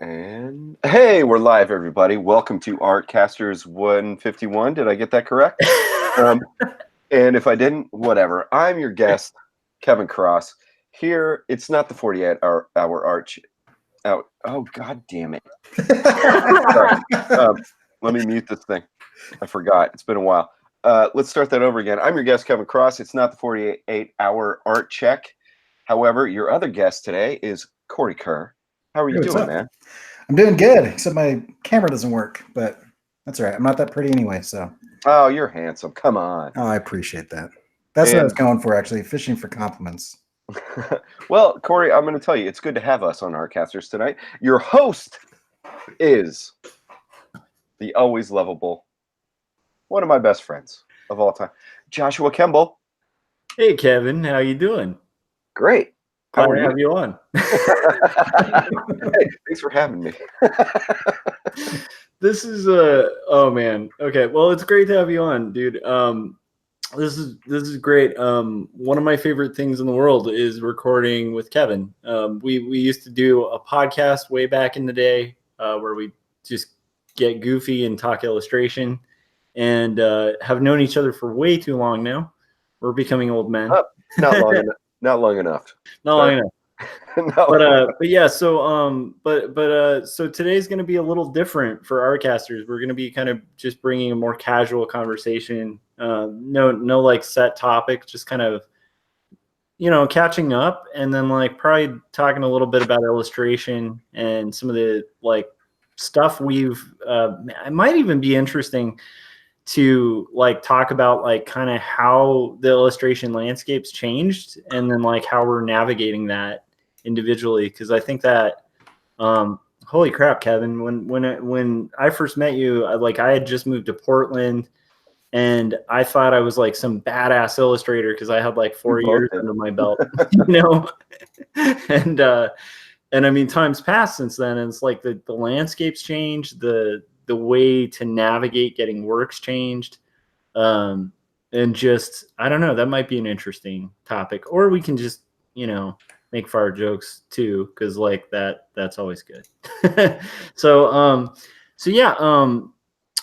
And hey, we're live, everybody. Welcome to Artcasters 151. Did I get that correct? And if I didn't, whatever. I'm your guest, Kevin Cross. Here, it's not the 48-hour arch. Out. Oh, God damn it. Sorry. Let me mute this thing. I forgot. It's been a while. Let's start that over again. I'm your guest, Kevin Cross. It's not the 48-hour art check. However, your other guest today is Cory Kerr. How are you doing, man? I'm doing good, except my camera doesn't work, but that's all right. I'm not that pretty anyway, so. Oh, you're handsome. Come on. Oh, I appreciate that. That's what I was going for, actually, fishing for compliments. Well, Cory, I'm going to tell you, it's good to have us on Artcasters tonight. Your host is the always lovable, one of my best friends of all time, Joshua Kemble. Hey, Kevin. How you doing? Great. Glad to have you on. Hey, thanks for having me. This is oh man. Okay, well, it's great to have you on, dude. This is great. One of my favorite things in the world is recording with Kevin. We used to do a podcast way back in the day where we just get goofy and talk illustration, and have known each other for way too long now. We're becoming old men. Not long enough. Not long enough. Not long enough. But yeah, so so today's going to be a little different for Artcasters. We're going to be kind of just bringing a more casual conversation. No like set topic, just kind of, catching up, and then like probably talking a little bit about illustration and some of the like stuff we've it might even be interesting to like talk about like kind of how the illustration landscape's changed, and then like how we're navigating that individually. Because I think that holy crap, Kevin, when I first met you, I had just moved to Portland, and I thought I was like some badass illustrator because I had like 4 years under my belt, and I mean, time's passed since then, and it's like the landscape's changed, the way to navigate getting works changed. And just, I don't know, that might be an interesting topic, or we can just, make fire jokes too. Cause like that's always good. So yeah,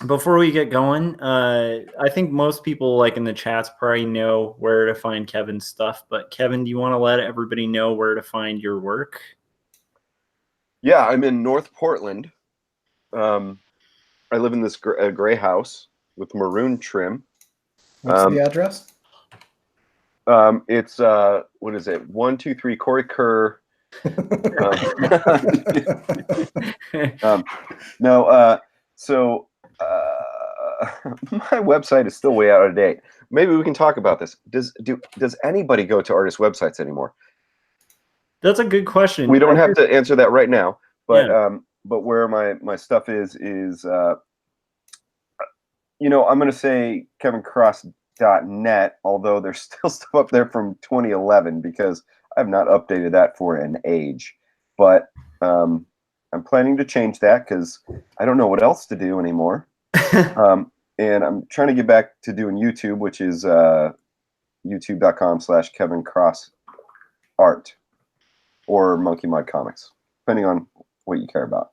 before we get going, I think most people like in the chats probably know where to find Kevin's stuff, but Kevin, do you want to let everybody know where to find your work? Yeah, I'm in North Portland. I live in this gray house with maroon trim. What's the address? It's what is it? 123 Cory Kerr. So my website is still way out of date. Maybe we can talk about this. Does anybody go to artist websites anymore? That's a good question. We don't have to answer that right now, but yeah. But where my stuff is I'm going to say kevincross.net, although there's still stuff up there from 2011 because I've not updated that for an age. But I'm planning to change that because I don't know what else to do anymore. And I'm trying to get back to doing YouTube, which is youtube.com/kevincrossart or Monkey Mud Comics, depending on what you care about.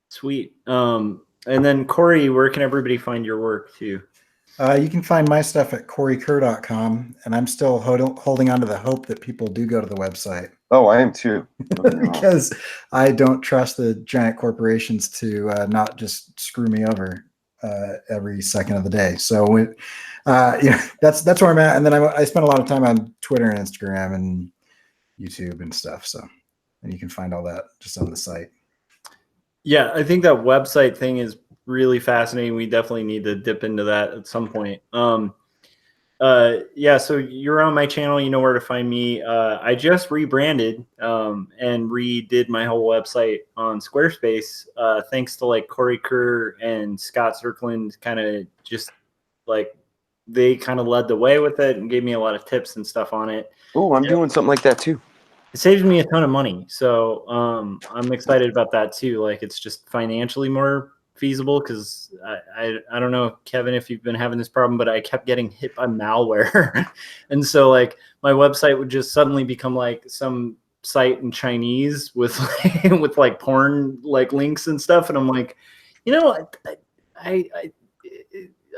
Sweet. And then Cory, where can everybody find your work too? You can find my stuff at corykerr.com, and I'm still holding on to the hope that people do go to the website. Oh, I am too. Because I don't trust the giant corporations to not just screw me over every second of the day. So that's where I'm at. And then I spend a lot of time on Twitter and Instagram and YouTube and stuff. So, and you can find all that just on the site. Yeah, I think that website thing is really fascinating. We definitely need to dip into that at some point. Yeah, so you're on my channel, you know where to find me. I just rebranded and redid my whole website on Squarespace, thanks to like Cory Kerr and Scott Zirkland, kind of just like they kind of led the way with it and gave me a lot of tips and stuff on it. Oh, I'm doing something like that too. It saves me a ton of money. So I'm excited about that too. Like it's just financially more feasible because I don't know, Kevin, if you've been having this problem, but I kept getting hit by malware. And so like my website would just suddenly become like some site in Chinese with with like porn like links and stuff, and I'm like,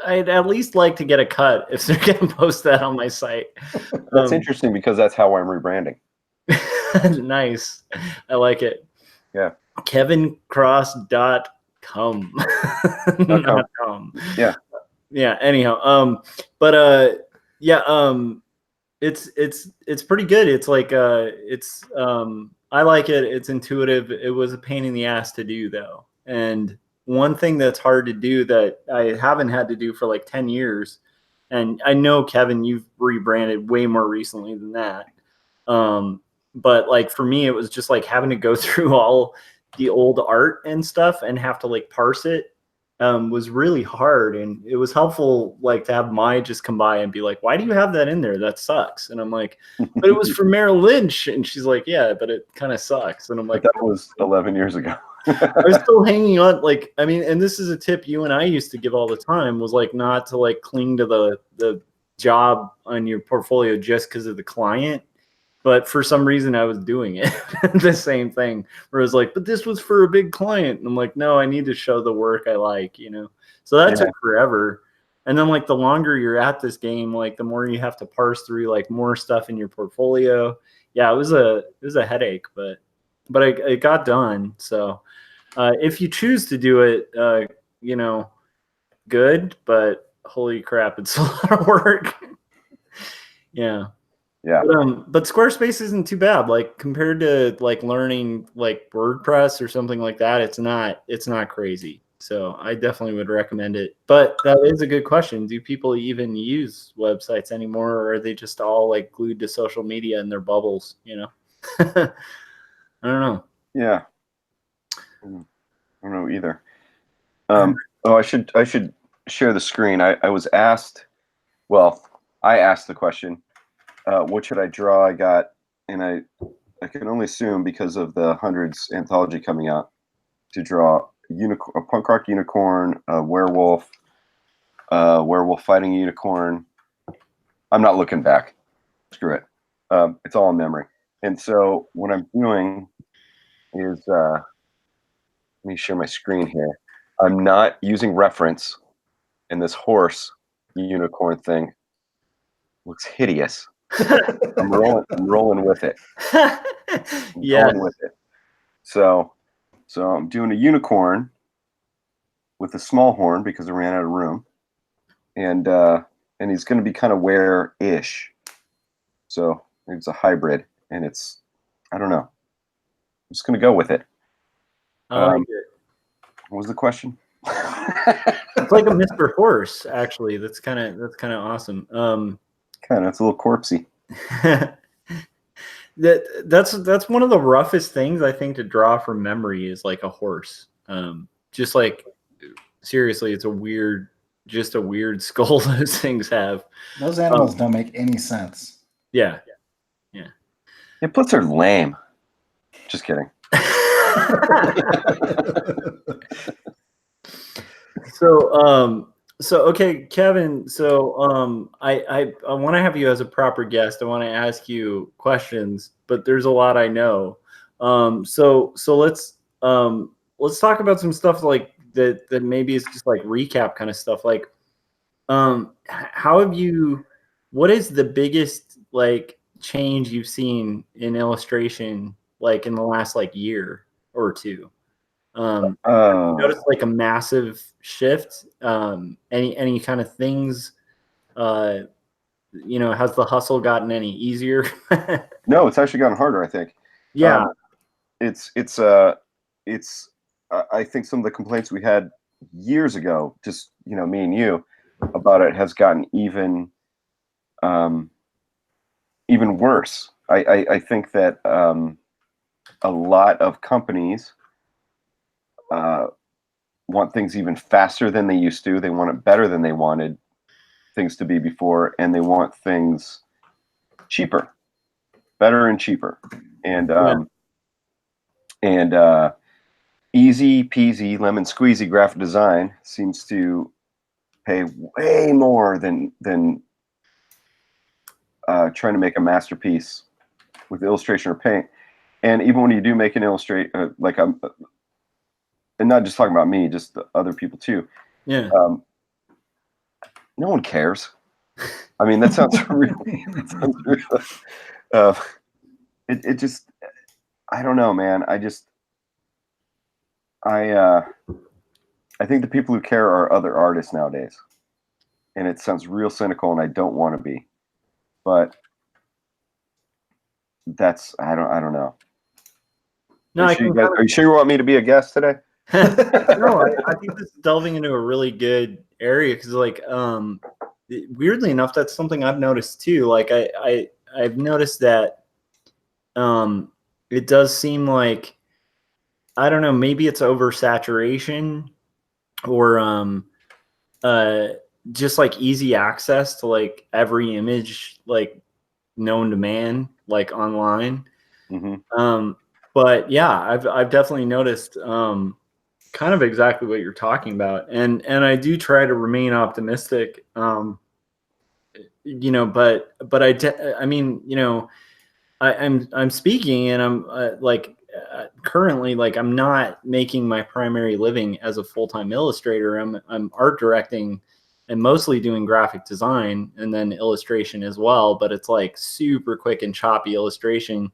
I'd at least like to get a cut if they're going to post that on my site. That's interesting because that's how I'm rebranding. Nice. I like it. Yeah. kevincross.com. Not com. Yeah. Yeah. Anyhow, it's pretty good. It's like I like it. It's intuitive. It was a pain in the ass to do though. And one thing that's hard to do that I haven't had to do for like 10 years, and I know, Kevin, you've rebranded way more recently than that. But like for me, it was just like having to go through all the old art and stuff and have to like parse it was really hard. And it was helpful like to have Mai just come by and be like, why do you have that in there? That sucks. And I'm like, but it was for Merrill Lynch. And she's like, yeah, but it kind of sucks. And I'm like, that was 11 years ago. I was still hanging on. Like, I mean, and this is a tip you and I used to give all the time, was like not to like cling to the job on your portfolio just because of the client. But for some reason I was doing it. The same thing where it was like, but this was for a big client. And I'm like, no, I need to show the work I like, So that took forever. And then like the longer you're at this game, like the more you have to parse through like more stuff in your portfolio. Yeah, it was a headache, but it got done. So if you choose to do it, good, but holy crap, it's a lot of work. Yeah. Yeah. But Squarespace isn't too bad. Like compared to like learning like WordPress or something like that, it's not crazy. So I definitely would recommend it. But that is a good question. Do people even use websites anymore, or are they just all like glued to social media in their bubbles? I don't know. Yeah. I don't know either. I should share the screen. I was asked, I asked the question, what should I draw? And I can only assume because of the Hundreds anthology coming out to draw a punk rock unicorn, a werewolf fighting a unicorn. I'm not looking back. Screw it. It's all in memory. And so what I'm doing is, let me share my screen here. I'm not using reference, and this horse unicorn thing looks hideous. I'm rolling with it. Going with it. So I'm doing a unicorn with a small horn because I ran out of room, and he's going to be kind of were-ish. So it's a hybrid, and I don't know. I'm just going to go with it. I like it. What was the question? It's like a Mr. Horse, actually. That's kind of awesome. It's a little corpsey. That's one of the roughest things I think to draw from memory is like a horse. Just like seriously, it's a weird skull those things have. Those animals don't make any sense. Yeah. Yeah, plus they're lame. Just kidding. So okay, Kevin. So I want to have you as a proper guest. I want to ask you questions, but there's a lot I know. So let's talk about some stuff like that maybe it's just like recap kind of stuff. Like, what is the biggest like change you've seen in illustration like in the last like year or two? Notice like a massive shift. Any kind of things? Has the hustle gotten any easier? No, it's actually gotten harder, I think. Yeah. I think some of the complaints we had years ago, just me and you, about it has gotten even worse. I think that a lot of companies want things even faster than they used to. They want it better than they wanted things to be before, and they want things cheaper, better and cheaper, and easy peasy lemon squeezy graphic design seems to pay way more than trying to make a masterpiece with illustration or paint. And even when you do make an illustrate, like I'm, and not just talking about me, just the other people too. Yeah. No one cares. I mean, that sounds really. That sounds really it just. I don't know, man. I think the people who care are other artists nowadays, and it sounds real cynical, and I don't want to be, but that's I don't know. No, are you sure you want me to be a guest today? No, I think this is delving into a really good area because, like, weirdly enough, that's something I've noticed too. Like, I've noticed that it does seem like, I don't know, maybe it's oversaturation or just like easy access to like every image like known to man, like online. Mm-hmm. But yeah, I've definitely noticed kind of exactly what you're talking about, and I do try to remain optimistic. You know, but I mean, you know, I'm speaking, and I'm currently, like, I'm not making my primary living as a full-time illustrator. I'm art directing and mostly doing graphic design and then illustration as well, but it's like super quick and choppy illustration.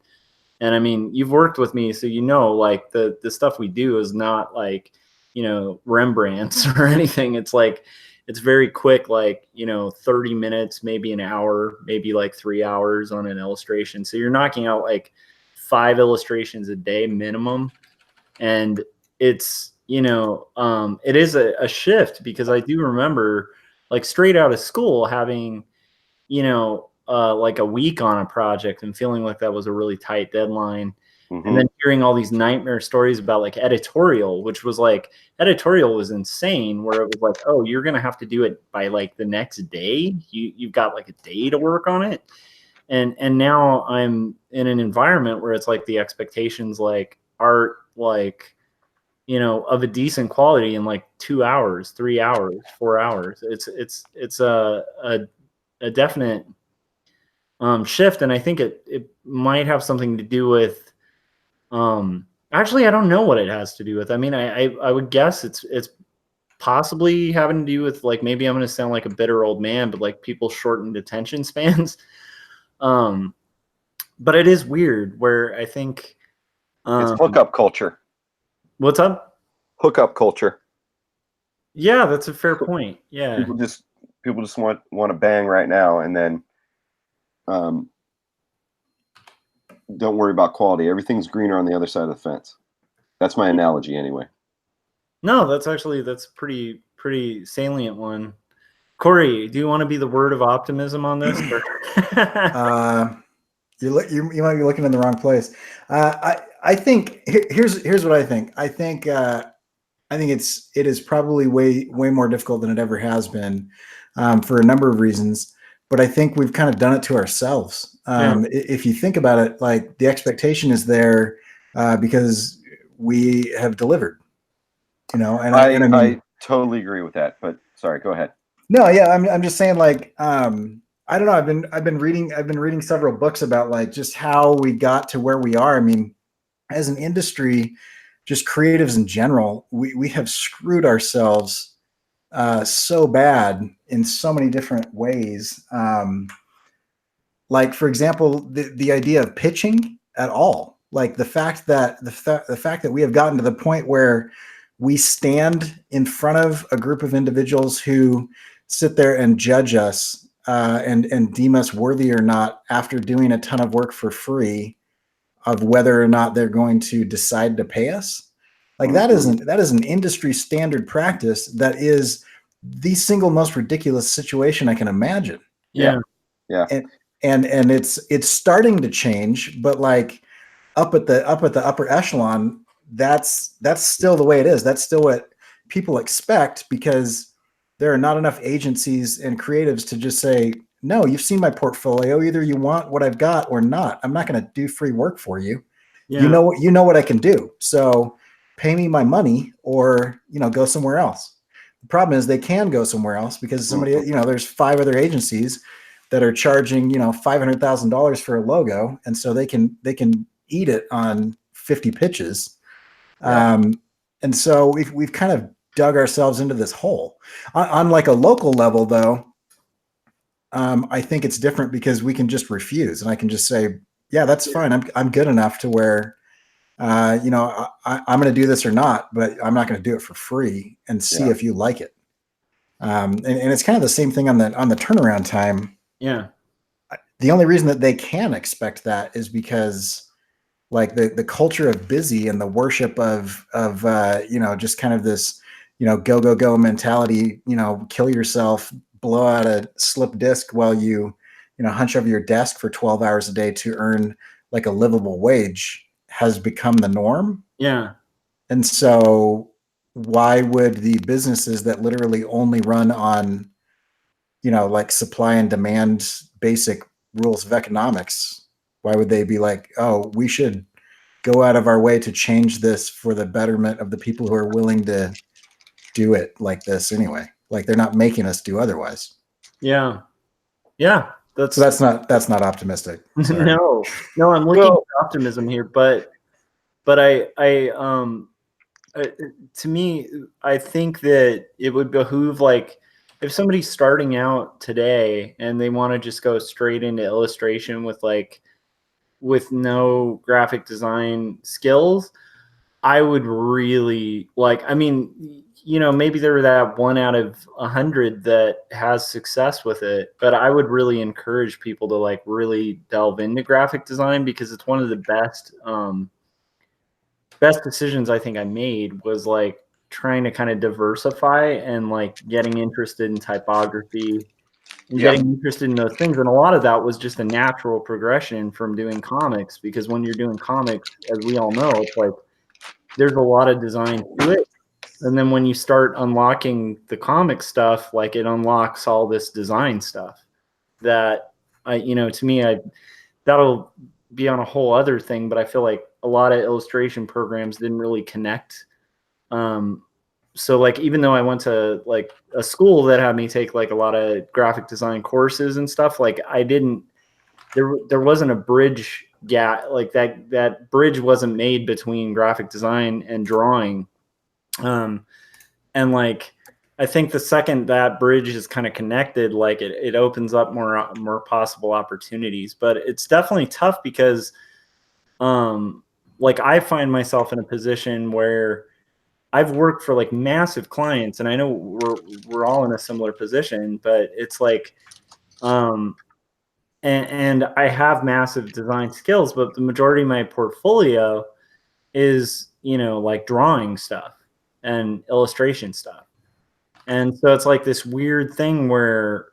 And I mean, you've worked with me, so you know, like the stuff we do is not like, you know, Rembrandts or anything. It's like, it's very quick, like, you know, 30 minutes, maybe an hour, maybe like 3 hours on an illustration. So you're knocking out like 5 illustrations a day minimum. And it's, you know, it is a shift, because I do remember, like, straight out of school having, you know, like a week on a project and feeling like that was a really tight deadline. Mm-hmm. And then hearing all these nightmare stories about like editorial, which was like, editorial was insane, where it was like, oh, you're going to have to do it by like the next day. You've got like a day to work on it. And now I'm in an environment where it's like the expectations, like art, like, you know, of a decent quality in like 2 hours, 3 hours, 4 hours. It's a definite shift. And I think it might have something to do with, actually, I don't know what it has to do with. I mean, I would guess it's possibly having to do with, like, maybe I'm going to sound like a bitter old man, but like people's shortened attention spans. But it is weird where I think it's hookup culture. What's up? Hookup culture. Yeah, that's a fair point. Yeah. People just want to bang right now, and then don't worry about quality. Everything's greener on the other side of the fence. That's my analogy anyway. No, that's pretty salient one. Cory, do you want to be the word of optimism on this? You might be looking in the wrong place. I think here's what I think. I think it is probably way more difficult than it ever has been, for a number of reasons. But I think we've kind of done it to ourselves. If you think about it, like, the expectation is there because we have delivered. You know, and I mean, I totally agree with that. But sorry, go ahead. No, yeah, I'm just saying, like, I don't know. I've been reading several books about, like, just how we got to where we are. I mean, as an industry, just creatives in general, we have screwed ourselves so bad in so many different ways. Like, for example, the idea of pitching at all, like the fact that we have gotten to the point where we stand in front of a group of individuals who sit there and judge us and deem us worthy or not after doing a ton of work for free, of whether or not they're going to decide to pay us. Like, that is an industry standard practice that is the single most ridiculous situation I can imagine. Yeah. And it's starting to change, but like up at the upper echelon, that's still the way it is. That's still what people expect, because there are not enough agencies and creatives to just say, no, you've seen my portfolio. Either you want what I've got or not. I'm not going to do free work for you. Yeah. You know what I can do. So pay me my money, or, you know, go somewhere else. The problem is they can go somewhere else because somebody, you know, there's 5 other agencies that are charging, you know, $500,000 for a logo. And so they can eat it on 50 pitches. Yeah. And so we've kind of dug ourselves into this hole. On like a local level, though, I think it's different because we can just refuse, and I can just say, yeah, that's fine. I'm good enough to where, I'm going to do this or not, but I'm not going to do it for free and see if you like it. And it's kind of the same thing on the turnaround time. Yeah. The only reason that they can expect that is because like the culture of busy and the worship of just kind of this, go mentality, kill yourself, blow out a slip disc while you hunch over your desk for 12 hours a day to earn like a livable wage has become the norm. Yeah. And so why would the businesses that literally only run on, like supply and demand basic rules of economics, why would they be like, oh, we should go out of our way to change this for the betterment of the people who are willing to do it like this anyway? Like they're not making us do otherwise. Yeah. Yeah. So that's not optimistic. No, I'm looking for optimism here, but to me, I think that it would behoove, like, if somebody's starting out today and they want to just go straight into illustration with no graphic design skills, I would really maybe they're that 1 out of 100 that has success with it, but I would really encourage people to like really delve into graphic design, because it's one of the best decisions I think I made, was like trying to kind of diversify and like getting interested in typography and getting interested in those things. And a lot of that was just a natural progression from doing comics, because when you're doing comics, as we all know, it's like there's a lot of design to it. And then when you start unlocking the comic stuff, like it unlocks all this design stuff that to me, that'll be on a whole other thing, but I feel like a lot of illustration programs didn't really connect. So like, even though I went to like a school that had me take like a lot of graphic design courses and stuff, like there wasn't a bridge gap, like that bridge wasn't made between graphic design and drawing. And like, I think the second that bridge is kind of connected, like it opens up more possible opportunities. But it's definitely tough because, like, I find myself in a position where I've worked for like massive clients, and I know we're all in a similar position, but it's like, and I have massive design skills, but the majority of my portfolio is, like drawing stuff and illustration stuff. And so it's like this weird thing where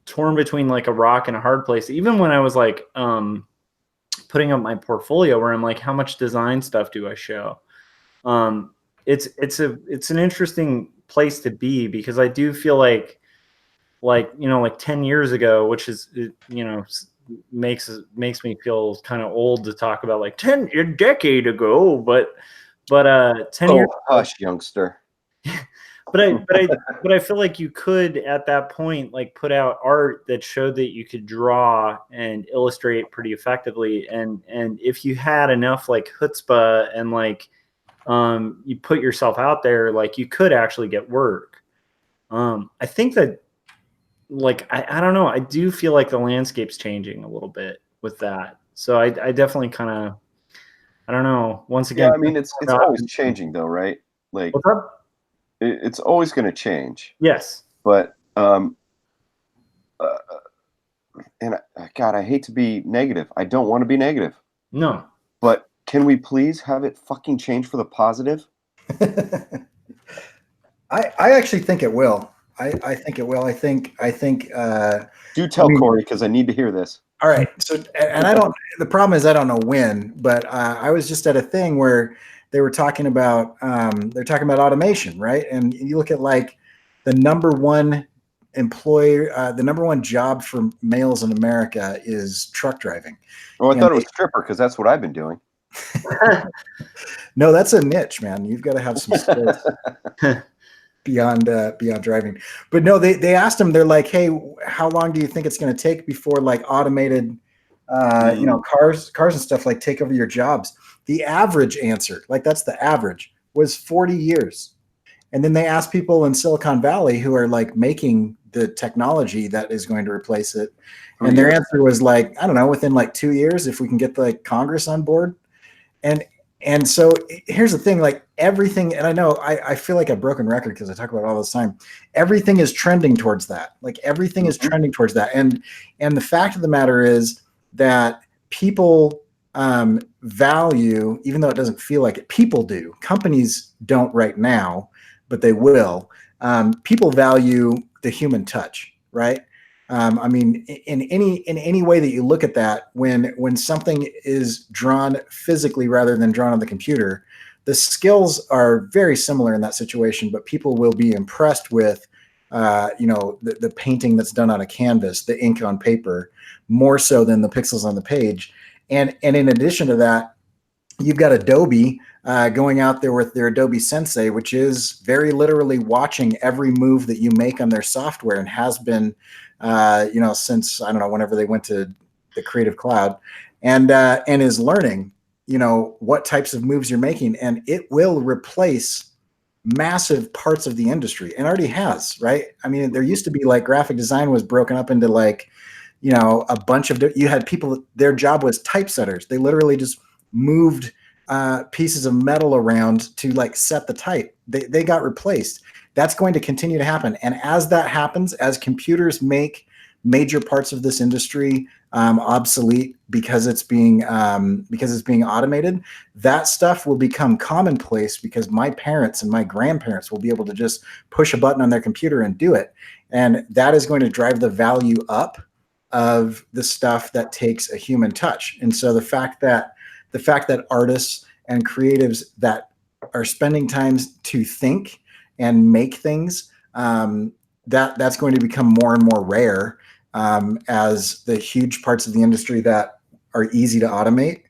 torn between like a rock and a hard place. Even when I was like putting up my portfolio, where I'm like, how much design stuff do I show? It's an interesting place to be, because I do feel like 10 years ago, which is, makes me feel kind of old to talk about like a decade ago, but 10 years hush, youngster. But I feel like you could at that point like put out art that showed that you could draw and illustrate pretty effectively, and if you had enough like chutzpah and like you put yourself out there, like you could actually get work. I think that, like, I don't know, I do feel like the landscape's changing a little bit with that. So I definitely kind of, I don't know. Once again, I mean, it's always changing though, right? Like, what's up? It's always going to change. Yes. But and God, I hate to be negative. I don't want to be negative. No. But can we please have it fucking change for the positive? I actually think it will. I think it will. I think. Do tell Cory, because I need to hear this. All right. So, and I don't. The problem is I don't know when, but I was just at a thing where they were talking about automation, right? And you look at like the number one employer, the number one job for males in America is truck driving. Oh, I thought it was stripper, because that's what I've been doing. No, that's a niche, man. You've got to have some skills beyond driving. But no, they asked him, they're like, hey, how long do you think it's going to take before like automated You know, cars and stuff like take over your jobs. The average answer, like that's the average, was 40 years. And then they asked people in Silicon Valley who are like making the technology that is going to replace it. And their answer was like, I don't know, within like 2 years, if we can get like Congress on board. And so here's the thing, like everything, and I know I feel like a broken record because I talk about it all this time. Everything is trending towards that. Like everything is trending towards that. And the fact of the matter is that people value, even though it doesn't feel like it, people do. Companies don't right now, but they will. People value the human touch, right? I mean, in any way that you look at that, when something is drawn physically rather than drawn on the computer, the skills are very similar in that situation. But people will be impressed with, you know, the painting that's done on a canvas, the ink on paper, more so than the pixels on the page. And in addition to that, you've got Adobe going out there with their Adobe Sensei, which is very literally watching every move that you make on their software and has been, you know, since, I don't know, whenever they went to the Creative Cloud, and is learning, you know, what types of moves you're making, and it will replace massive parts of the industry, and already has, right? I mean, there used to be like graphic design was broken up into like, you know, a bunch of, you had people, their job was typesetters. They literally just moved pieces of metal around to like set the type. They got replaced. That's going to continue to happen. And as that happens, as computers make major parts of this industry obsolete because it's being automated, that stuff will become commonplace because my parents and my grandparents will be able to just push a button on their computer and do it. And that is going to drive the value up of the stuff that takes a human touch. And so the fact that artists and creatives that are spending time to think and make things, that's going to become more and more rare as the huge parts of the industry that are easy to automate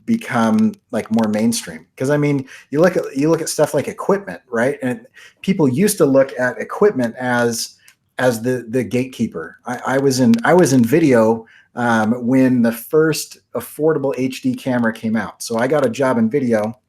become like more mainstream. Because I mean, you look at stuff like equipment, right? And people used to look at equipment as the gatekeeper. I was in video when the first affordable HD camera came out. So I got a job in video,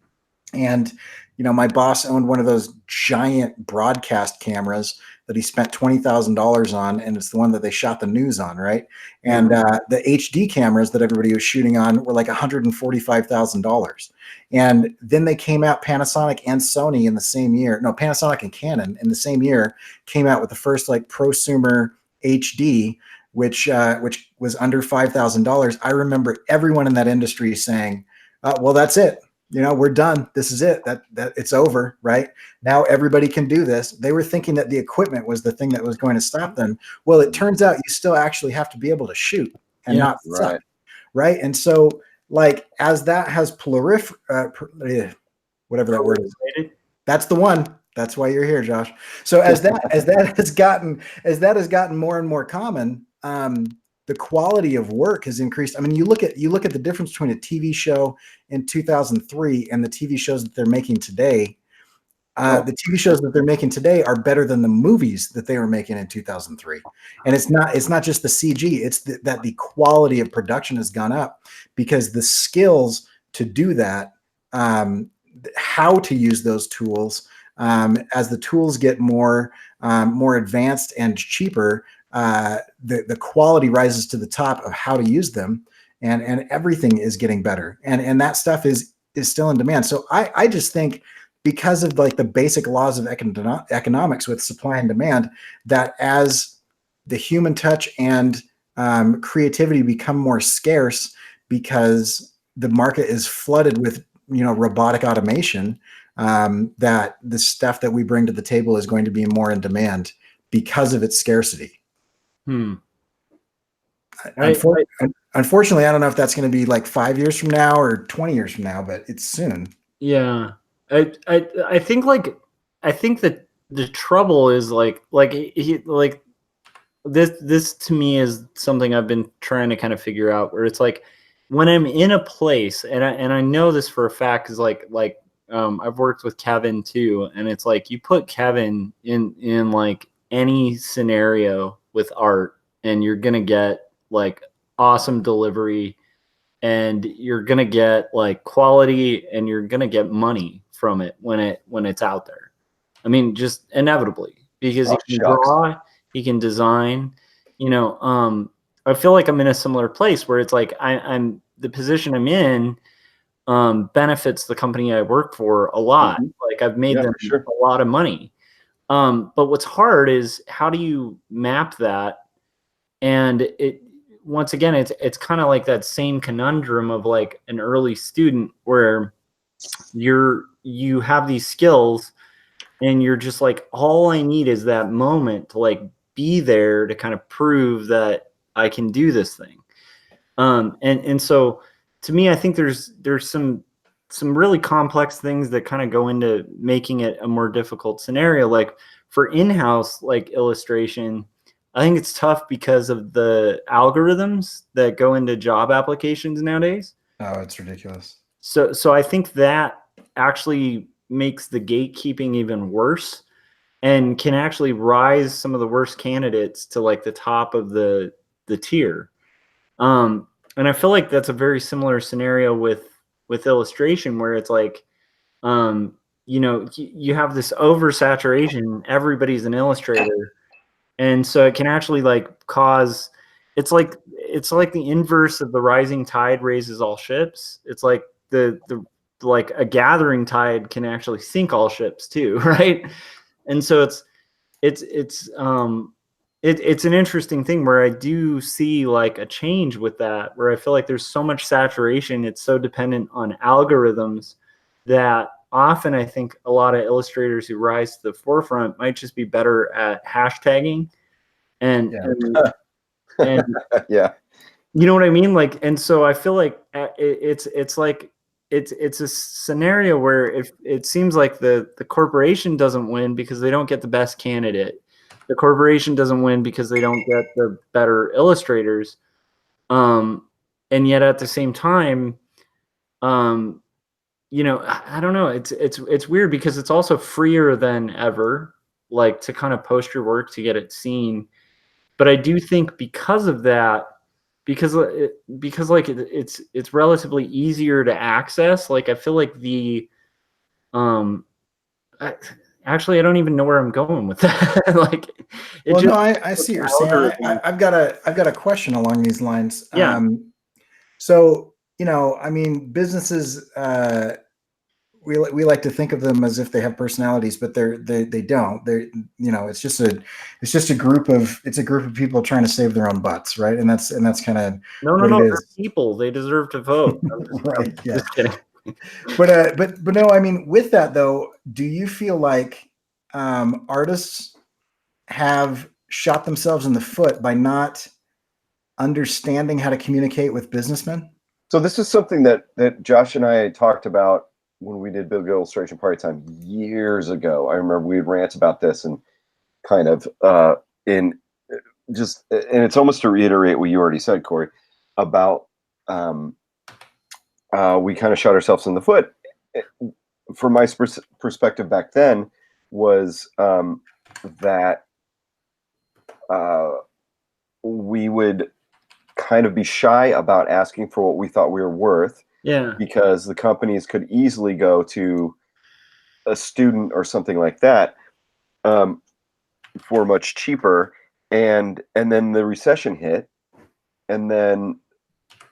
and you know, my boss owned one of those giant broadcast cameras that he spent $20,000 on, and it's the one that they shot the news on, right? And the HD cameras that everybody was shooting on were like $145,000. And then they came out, Panasonic and Sony in the same year. No, Panasonic and Canon in the same year came out with the first like prosumer HD, which was under $5,000. I remember everyone in that industry saying, "Well, that's it. You know, we're done. This is it. That it's over, right? Now everybody can do this." They were thinking that the equipment was the thing that was going to stop them. Well, it turns out you still actually have to be able to shoot and not suck, right? And so, like, as that has whatever that word is, that's the one. That's why you're here, Josh. So as that has gotten more and more common, the quality of work has increased. I mean, you look at the difference between a TV show in 2003 and the TV shows that they're making today. The TV shows that they're making today are better than the movies that they were making in 2003. And it's not just the CG, it's that the quality of production has gone up because the skills to do that, how to use those tools, as the tools get more advanced and cheaper, the quality rises to the top of how to use them, and everything is getting better, and that stuff is still in demand. So I just think, because of like the basic laws of economics with supply and demand, that as the human touch and creativity become more scarce because the market is flooded with, you know, robotic automation, that the stuff that we bring to the table is going to be more in demand because of its scarcity. Unfortunately, I don't know if that's going to be like 5 years from now or 20 years from now, but it's soon. Yeah. I think that the trouble is like this to me is something I've been trying to kind of figure out, where it's like when I'm in a place, and I know this for a fact, is like I've worked with Kevin too, and it's like you put Kevin in like any scenario with art, and you're gonna get like awesome delivery, and you're going to get like quality, and you're going to get money from it when it's out there. I mean, just inevitably, because he can draw, he can design, I feel like I'm in a similar place where it's like I'm the position I'm in benefits the company I work for a lot. Like I've made them a lot of money. But what's hard is how do you map that? And it, once again, it's kind of like that same conundrum of like an early student where you have these skills and you're just like, all I need is that moment to like be there to kind of prove that I can do this thing. And so to me, I think there's some really complex things that kind of go into making it a more difficult scenario. Like for in-house like illustration, I think it's tough because of the algorithms that go into job applications nowadays. Oh, it's ridiculous. So I think that actually makes the gatekeeping even worse and can actually rise some of the worst candidates to like the top of the tier. And I feel like that's a very similar scenario with illustration, where it's like, you have this oversaturation, everybody's an illustrator. And so it can actually like cause, it's like the inverse of the rising tide raises all ships. It's like the like a gathering tide can actually sink all ships too, right? And so it's an interesting thing where I do see like a change with that, where I feel like there's so much saturation, it's so dependent on algorithms that often I think a lot of illustrators who rise to the forefront might just be better at hashtagging and yeah, you know what I mean? Like, and so I feel like it's like it's a scenario where if it seems like the corporation doesn't win because they don't get the best candidate, the corporation doesn't win because they don't get the better illustrators, and yet at the same time, I don't know. It's weird because it's also freer than ever, like to kind of post your work to get it seen. But I do think because of that, because like it's relatively easier to access. Like I feel like actually I don't even know where I'm going with that. Like, I see what you're saying. I've got a question along these lines. Yeah. So I mean, businesses. We like to think of them as if they have personalities, but they don't. They're it's just a group of people trying to save their own butts, right? And that's kind of no, they're people. They deserve to vote. Right? Yeah. Just kidding. But no, I mean, with that though, do you feel like artists have shot themselves in the foot by not understanding how to communicate with businessmen? So this is something that Josh and I talked about when we did Big Illustration Party Time years ago. I remember we'd rant about this and kind of and it's almost to reiterate what you already said, Cory, about we kind of shot ourselves in the foot. From my perspective back then was that we would kind of be shy about asking for what we thought we were worth. Yeah. Because the companies could easily go to a student or something like that for much cheaper, and then the recession hit, and then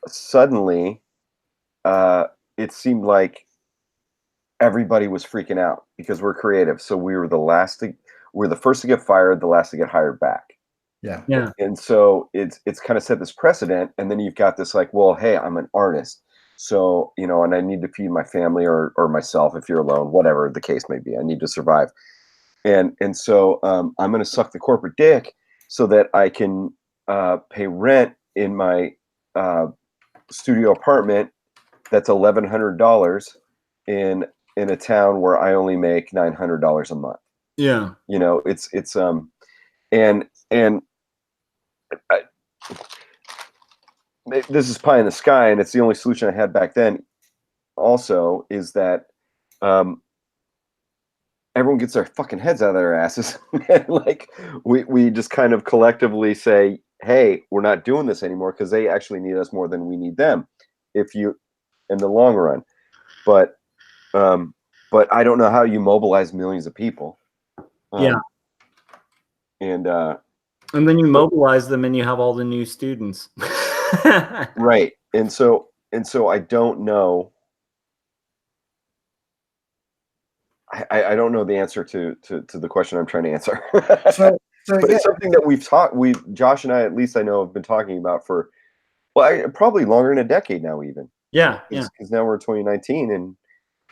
suddenly it seemed like everybody was freaking out because we're creative, so we're the first to get fired, the last to get hired back. Yeah. And so it's kind of set this precedent, and then you've got this like, well, hey, I'm an artist. So, and I need to feed my family or myself if you're alone, whatever the case may be. I need to survive. And so I'm going to suck the corporate dick so that I can pay rent in my studio apartment that's $1,100 in a town where I only make $900 a month. Yeah. It's and this is pie in the sky, and it's the only solution I had back then. Also, is that everyone gets their fucking heads out of their asses, and like we just kind of collectively say, hey, we're not doing this anymore because they actually need us more than we need them, if you in the long run. But I don't know how you mobilize millions of people. Yeah. And then you mobilize them and you have all the new students. right. And so I don't know. I don't know the answer to the question I'm trying to answer. So but yeah, it's something that Josh and I, at least I know, have been talking about for, well, probably longer than a decade now, even. Yeah. Because now we're in 2019, and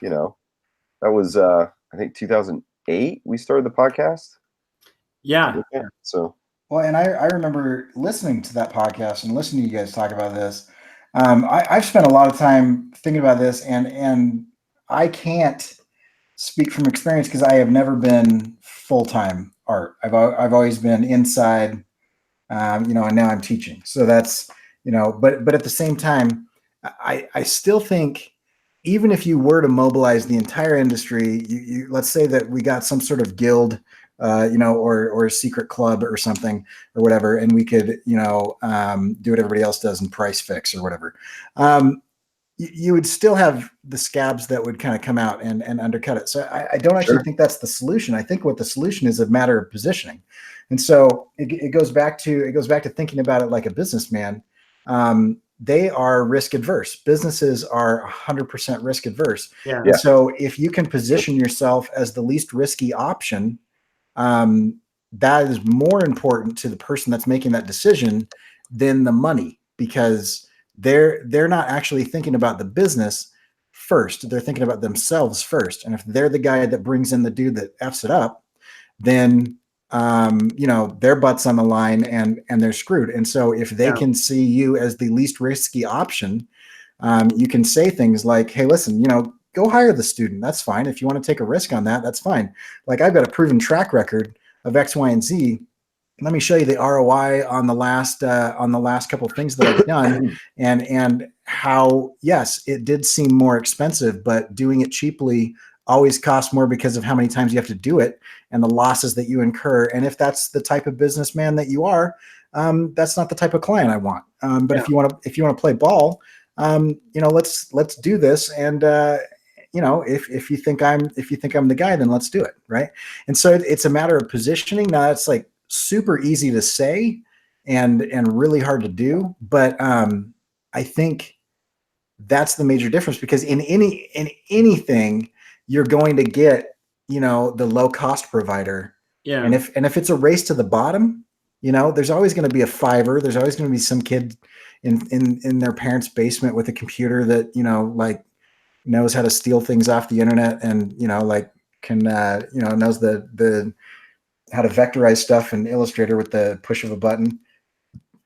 that was I think 2008 we started the podcast. Yeah. So. Well, and I remember listening to that podcast and listening to you guys talk about this. I've spent a lot of time thinking about this, and I can't speak from experience because I have never been full-time art. I've always been inside, and now I'm teaching. So that's, but at the same time, I still think even if you were to mobilize the entire industry, you let's say that we got some sort of guild, or a secret club or something or whatever, and we could, do what everybody else does and price fix or whatever. You would still have the scabs that would kind of come out and undercut it. So I don't actually think that's the solution. I think what the solution is a matter of positioning. And so it goes back to thinking about it like a businessman. They are risk adverse. Businesses are 100% risk adverse. Yeah. And so if you can position yourself as the least risky option, that is more important to the person that's making that decision than the money, because they're not actually thinking about the business first. They're thinking about themselves first. And if they're the guy that brings in the dude that F's it up, then their butt's on the line and they're screwed. And so if they can see you as the least risky option, you can say things like, hey, listen, go hire the student. That's fine. If you want to take a risk on that, that's fine. Like, I've got a proven track record of X, Y, and Z. Let me show you the ROI on the last couple of things that I've done, and how, yes, it did seem more expensive, but doing it cheaply always costs more because of how many times you have to do it and the losses that you incur. And if that's the type of businessman that you are, that's not the type of client I want. But if you want to play ball, let's do this. And if you think I'm the guy, then let's do it, right? And so it's a matter of positioning. Now, it's like super easy to say and really hard to do, but I think that's the major difference, because in anything you're going to get, the low cost provider. Yeah. And if it's a race to the bottom, there's always going to be a Fiverr. There's always going to be some kid in their parents' basement with a computer that, like, knows how to steal things off the internet and, can, knows the how to vectorize stuff in Illustrator with the push of a button.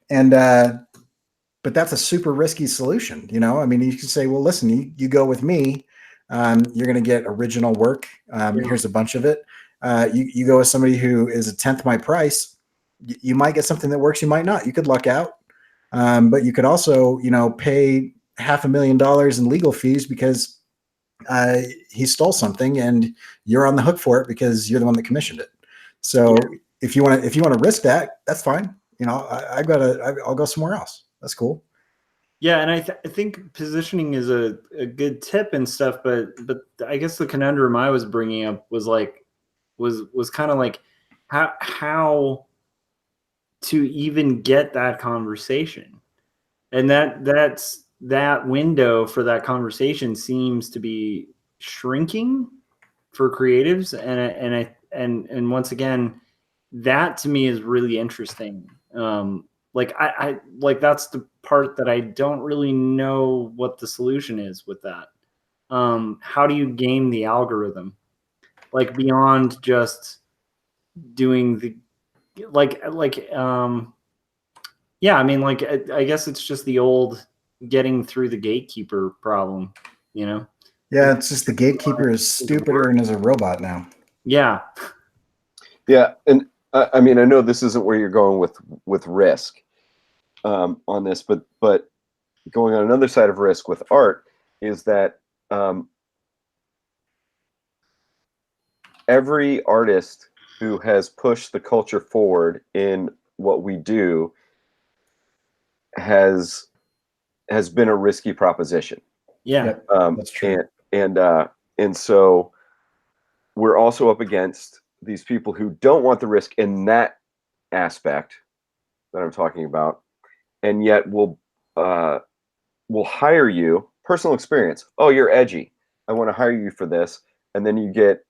And, but that's a super risky solution. I mean, you can say, well, listen, you go with me. You're going to get original work. Here's a bunch of it. You go with somebody who is 1/10 my price. You might get something that works. You might not. You could luck out. But you could also, pay $500,000 in legal fees because he stole something, and you're on the hook for it because you're the one that commissioned it. So if you want to risk that, that's fine. I'll go somewhere else. That's cool. Yeah, and I think positioning is a good tip and stuff, but I guess the conundrum I was bringing up was kind of like how to even get that conversation, and that window for that conversation seems to be shrinking for creatives, and once again, that to me is really interesting. I that's the part that I don't really know what the solution is with that. How do you game the algorithm, like beyond just doing the yeah, I mean, I guess it's just the old getting through the gatekeeper problem, Yeah, it's just the gatekeeper is stupider and is a robot now. Yeah. Yeah, and I mean, I know this isn't where you're going with risk on this, but going on another side of risk with art is that every artist who has pushed the culture forward in what we do has been a risky proposition. Yeah, that's true. And so we're also up against these people who don't want the risk in that aspect that I'm talking about, and yet will hire you. Personal experience. Oh, you're edgy. I want to hire you for this, and then you get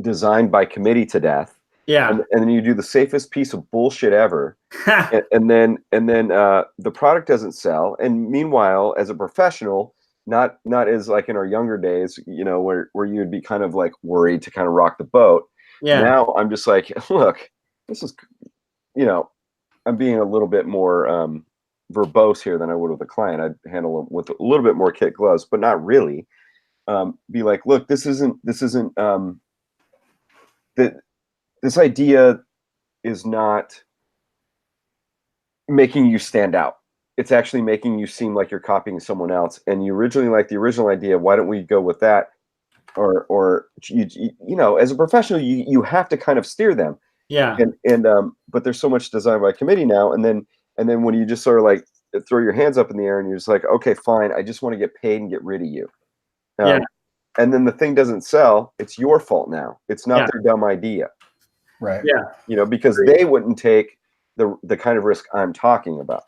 designed by committee to death. yeah, and then you do the safest piece of bullshit ever, and then the product doesn't sell. And meanwhile, as a professional, not as like in our younger days, where you'd be kind of like worried to kind of rock the boat. yeah. Now I'm just like, look, this is, I'm being a little bit more verbose here than I would with a client. I'd handle it with a little bit more kid gloves, but not really. Be like, look, this isn't that this idea is not making you stand out. It's actually making you seem like you're copying someone else. And you originally liked the original idea. Why don't we go with that? Or as a professional, you have to kind of steer them. Yeah. But there's so much design by committee now. And then when you just sort of like throw your hands up in the air and you're just like, okay, fine, I just want to get paid and get rid of you. Yeah. And then the thing doesn't sell. It's your fault now. It's not their dumb idea. Right. Yeah. Because they wouldn't take the kind of risk I'm talking about.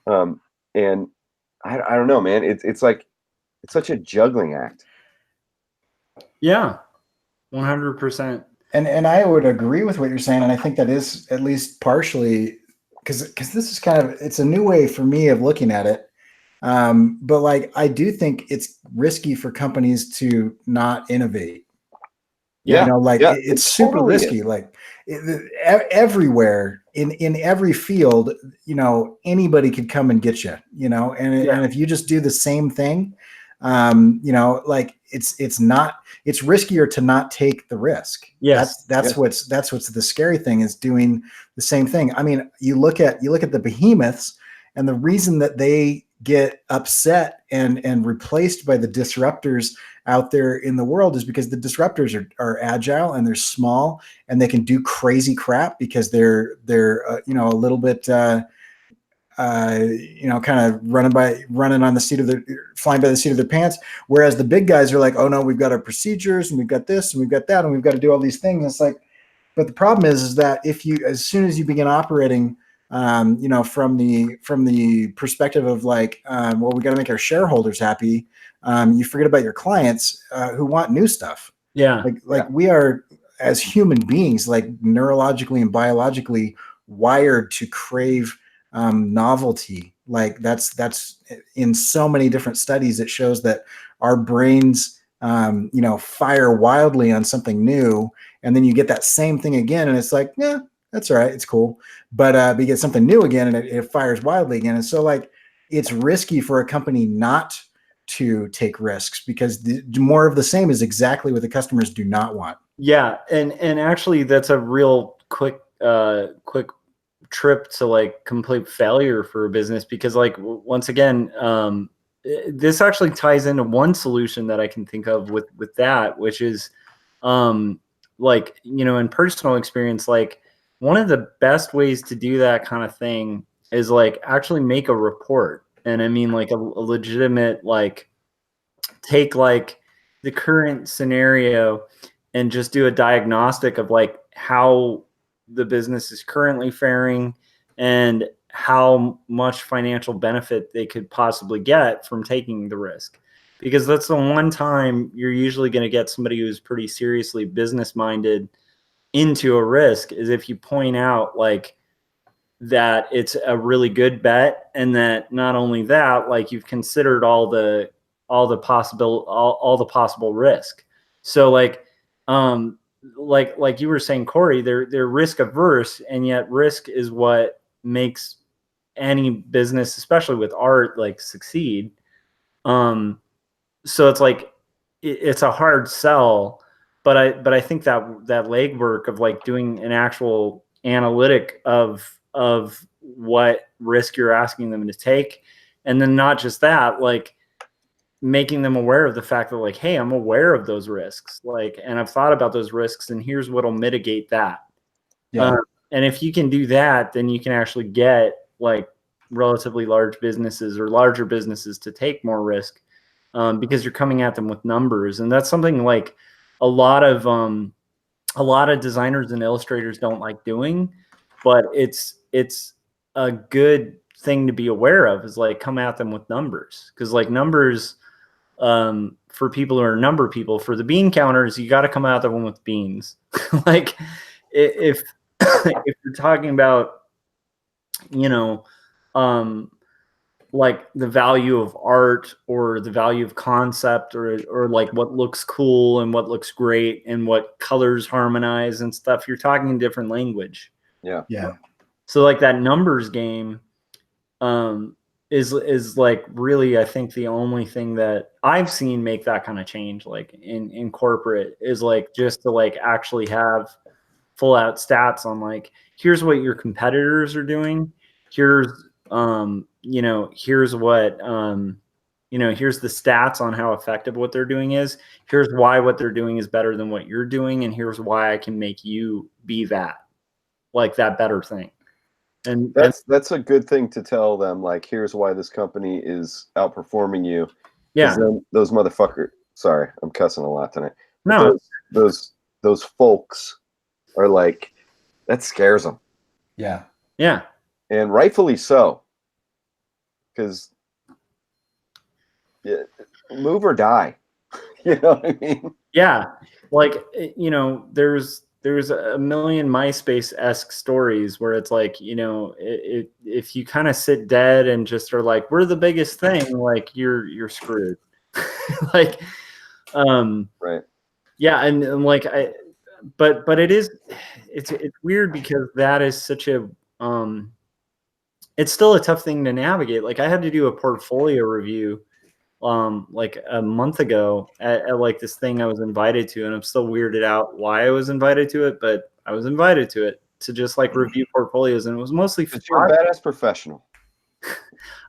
And I don't know, man. It's like it's such a juggling act. Yeah. 100%. And I would agree with what you're saying, and I think that is at least partially because this is kind of, it's a new way for me of looking at it. But like, I do think it's risky for companies to not innovate. Yeah. It's super totally risky. Is. Like everywhere in every field, anybody could come and get you, and if you just do the same thing, like it's riskier to not take the risk. Yes. That's what's the scary thing, is doing the same thing. I mean, you look at the behemoths, and the reason that they get upset and replaced by the disruptors out there in the world is because the disruptors are agile and they're small and they can do crazy crap because they're a little bit kind of flying by the seat of their pants. Whereas the big guys are like, oh no, we've got our procedures and we've got this and we've got that and we've got to do all these things. And it's like, but the problem is that as soon as you begin operating, from the perspective of like, well, we got to make our shareholders happy. You forget about your clients who want new stuff. Yeah. We are, as human beings, like neurologically and biologically wired to crave novelty. Like that's in so many different studies, it shows that our brains, fire wildly on something new, and then you get that same thing again, and it's like, yeah, that's all right, it's cool. But you get something new again, and it fires wildly again. And so like, it's risky for a company not to take risks, because the more of the same is exactly what the customers do not want. Yeah. And actually that's a real quick trip to like complete failure for a business, because like, once again, this actually ties into one solution that I can think of with that, which is like, in personal experience, like one of the best ways to do that kind of thing is like actually make a report. And I mean like a legitimate, like take like the current scenario and just do a diagnostic of like how the business is currently faring and how much financial benefit they could possibly get from taking the risk. Because that's the one time you're usually going to get somebody who's pretty seriously business minded into a risk, is if you point out like that it's a really good bet, and that not only that, like you've considered all the possible risk. So like you were saying, Cory, they're risk averse, and yet risk is what makes any business, especially with art, like succeed. So it's like it's a hard sell, but I think that legwork of like doing an actual analytic of what risk you're asking them to take, and then not just that, like making them aware of the fact that like, hey, I'm aware of those risks, like, and I've thought about those risks, and here's what'll mitigate that. And if you can do that, then you can actually get like relatively large businesses or larger businesses to take more risk, because you're coming at them with numbers. And that's something like a lot of designers and illustrators don't like doing, but it's a good thing to be aware of, is like come at them with numbers. Because like numbers, for people who are number people, for the bean counters, you got to come at them with beans. Like if if you're talking about, you know, like the value of art or the value of concept, or like what looks cool and what looks great and what colors harmonize and stuff, you're talking in different language. Yeah. So like that numbers game is like really, I think the only thing that I've seen make that kind of change, like in corporate, is like just to like actually have full out stats on like, here's what your competitors are doing. Here's here's what here's the stats on how effective what they're doing is. Here's why what they're doing is better than what you're doing, and here's why I can make you be that, like that better thing. And that's a good thing to tell them. Like, here's why this company is outperforming you. Yeah. Then those motherfuckers. Sorry, I'm cussing a lot tonight. No. Those folks are like, that scares them. Yeah. Yeah. And rightfully so. Because move or die. You know what I mean? Yeah. Like, there's a million MySpace-esque stories where it's like, if you kind of sit dead and just are like, we're the biggest thing, like you're screwed. Like, right. Yeah. And like, but it's weird because that is such a, it's still a tough thing to navigate. Like I had to do a portfolio review like a month ago at like this thing I was invited to, and I'm still weirded out why I was invited to it, but I was invited to it to just like review portfolios, and it was mostly you're a badass professional.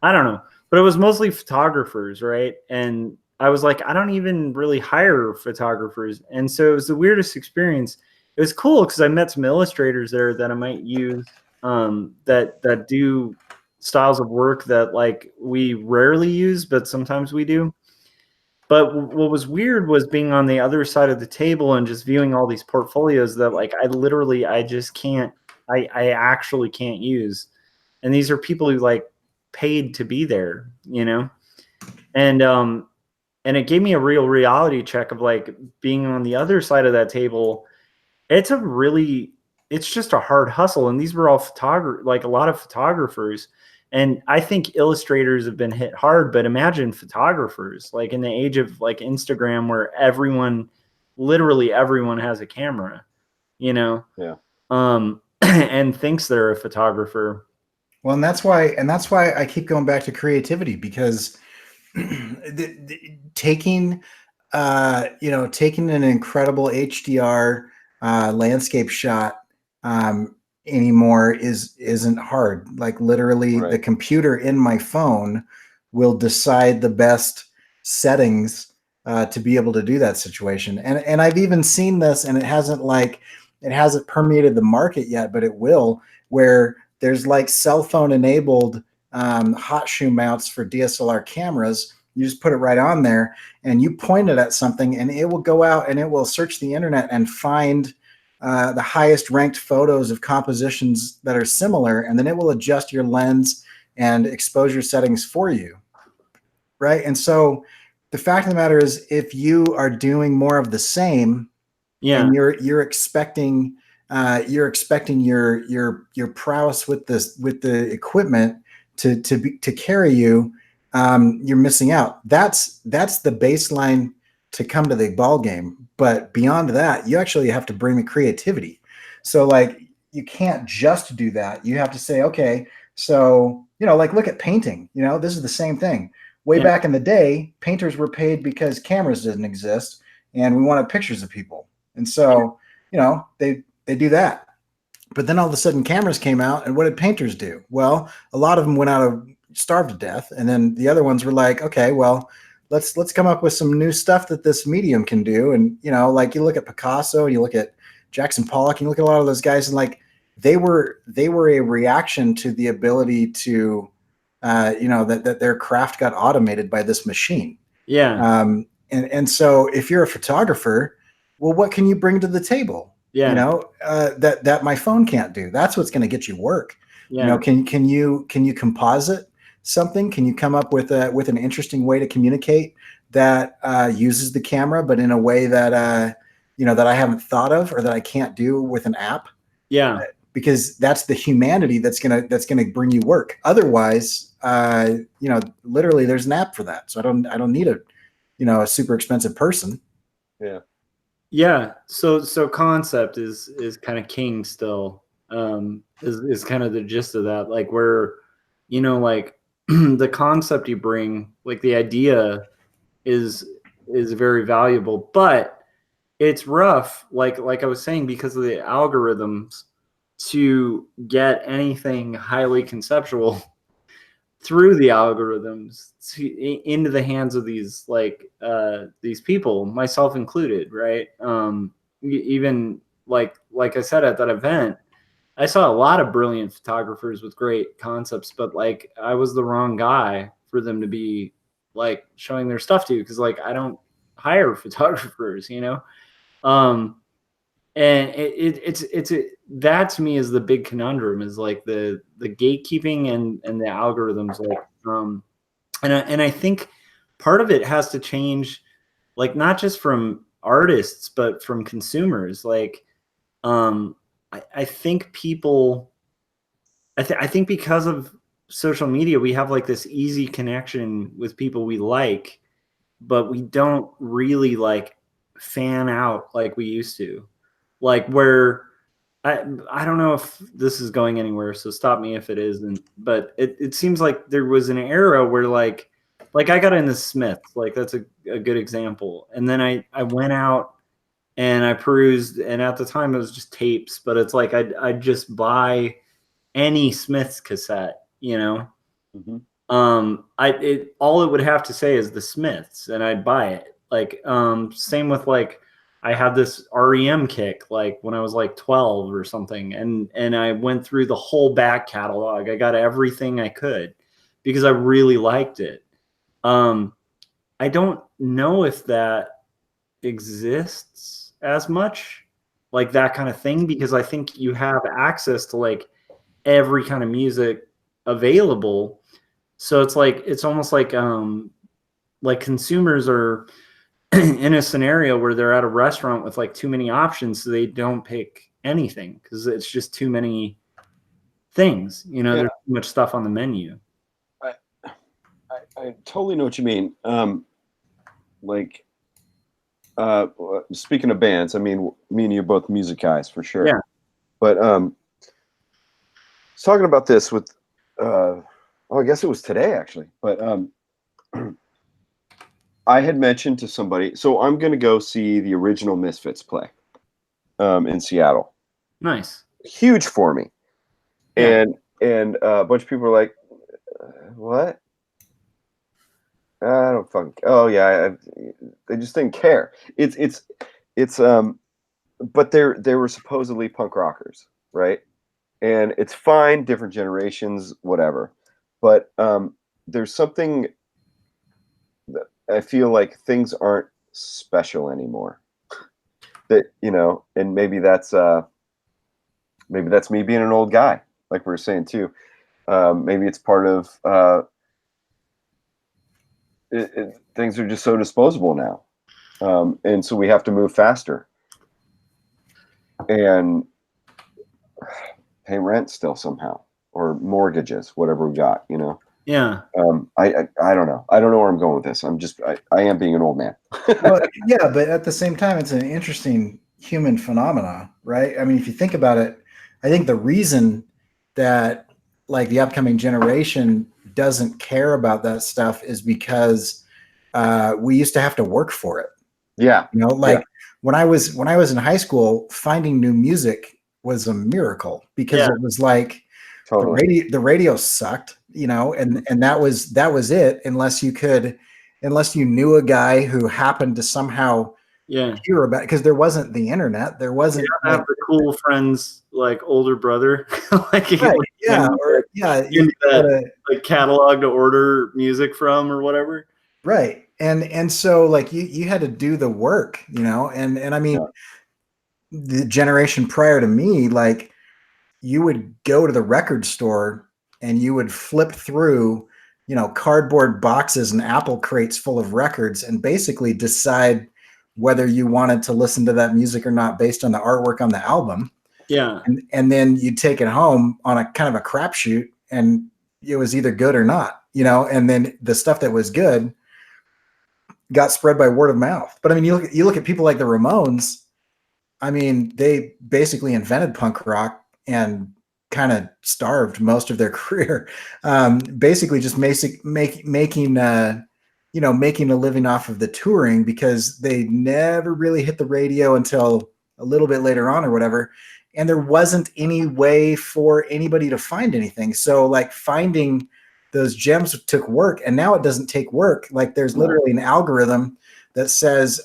I don't know, but it was mostly photographers, right? And I was like, I don't even really hire photographers, and so it was the weirdest experience. It was cool because I met some illustrators there that I might use, that do styles of work that like we rarely use, but sometimes we do. But what was weird was being on the other side of the table and just viewing all these portfolios that like I just can't, I actually can't use. And these are people who like paid to be there, and it gave me a real reality check of like being on the other side of that table. It's just a hard hustle. And these were all like a lot of photographers. And I think illustrators have been hit hard, but imagine photographers, like in the age of like Instagram, where literally everyone has a camera, Yeah. And thinks they're a photographer. Well, and that's why I keep going back to creativity, because taking an incredible HDR landscape shot anymore isn't hard. Like literally right. The computer in my phone will decide the best settings to be able to do that situation. And I've even seen this, and it hasn't permeated the market yet, but it will, where there's like cell phone enabled hot shoe mounts for DSLR cameras. You just put it right on there and you point it at something, and it will go out and it will search the internet and find the highest ranked photos of compositions that are similar, and then it will adjust your lens and exposure settings for you, right? And so the fact of the matter is, if you are doing more of the same, and you're expecting your prowess with the equipment to carry you, you're missing out. That's the baseline to come to the ball game. But beyond that, you actually have to bring the creativity. So like, you can't just do that. You have to say, okay, so, like look at painting, this is the same thing. Way back in the day, painters were paid because cameras didn't exist and we wanted pictures of people. And so, they do that. But then all of a sudden cameras came out, and what did painters do? Well, a lot of them starved to death. And then the other ones were like, okay, well, let's come up with some new stuff that this medium can do. And, like you look at Picasso, you look at Jackson Pollock, you look at a lot of those guys, and like they were a reaction to the ability to that their craft got automated by this machine. Yeah. And so if you're a photographer, well, what can you bring to the table? Yeah. That my phone can't do. That's what's going to get you work. Yeah. Can you composite something? Can you come up with an interesting way to communicate that uses the camera, but in a way that that I haven't thought of or that I can't do with an app? Yeah. Because that's the humanity that's gonna bring you work. Otherwise, literally, there's an app for that. So I don't need a super expensive person. Yeah. Yeah. So concept is kind of king still. Is kind of the gist of that. Like where, like the concept you bring, like the idea is very valuable, but it's rough. Like I was saying, because of the algorithms, to get anything highly conceptual through the algorithms into the hands of these these people, myself included, right? Even like I said at that event, I saw a lot of brilliant photographers with great concepts, but like I was the wrong guy for them to be like showing their stuff to, because like I don't hire photographers, and it's that to me is the big conundrum, is like the gatekeeping and the algorithms, like and I think part of it has to change, like not just from artists but from consumers. Like I think people I think because of social media we have like this easy connection with people we like, but we don't really like fan out like we used to. Like where I don't know if this is going anywhere, so stop me if it isn't. But it seems like there was an era where like I got into Smiths, like that's a good example. And then I went out and I perused, and at the time it was just tapes, but it's like I'd just buy any Smiths cassette, Mm-hmm. All it would have to say is the Smiths, and I'd buy it. Like same with like I had this REM kick like when I was like 12 or something, and I went through the whole back catalog. I got everything I could because I really liked it. I don't know if that exists as much, like that kind of thing, because I think you have access to like every kind of music available. So it's almost like consumers are in a scenario where they're at a restaurant with like too many options, so they don't pick anything because it's just too many things. There's too much stuff on the menu. I totally know what you mean. Speaking of bands, I mean, me and you are both music guys for sure. Yeah. But I was talking about this with, I guess it was today actually. But I had mentioned to somebody, so I'm going to go see the original Misfits play in Seattle. Nice. Huge for me. Yeah. And a bunch of people were like, what? I don't fucking. Oh yeah, they just didn't care. But they were supposedly punk rockers, right? And it's fine, different generations, whatever. But there's something that I feel like things aren't special anymore. That and maybe that's me being an old guy, like we were saying too. Maybe it's part of. Things are just so disposable now, and so we have to move faster and pay rent still somehow, or mortgages, whatever we got. Yeah. I don't know. I don't know where I'm going with this. I am being an old man. Well, yeah, but at the same time, it's an interesting human phenomena, right? I mean, if you think about it, I think the reason that like the upcoming generation doesn't care about that stuff is because we used to have to work for it. Yeah. When I was in high school, finding new music was a miracle because it was like totally. the radio sucked, and that was it, unless you knew a guy who happened to somehow hear about it, because there wasn't the internet. There wasn't have the cool friends, like older brother. Right. Yeah, or yeah, you that like catalog to order music from or whatever. Right. And so like you had to do the work, and I mean the generation prior to me, like you would go to the record store and you would flip through, cardboard boxes and apple crates full of records and basically decide whether you wanted to listen to that music or not based on the artwork on the album. Yeah. And then you'd take it home on a kind of a crapshoot and it was either good or not, and then the stuff that was good got spread by word of mouth. But I mean, you look at people like the Ramones. I mean, they basically invented punk rock and kind of starved most of their career, basically just making a living off of the touring because they never really hit the radio until a little bit later on or whatever. And there wasn't any way for anybody to find anything. So like finding those gems took work, and now it doesn't take work. Like there's literally an algorithm that says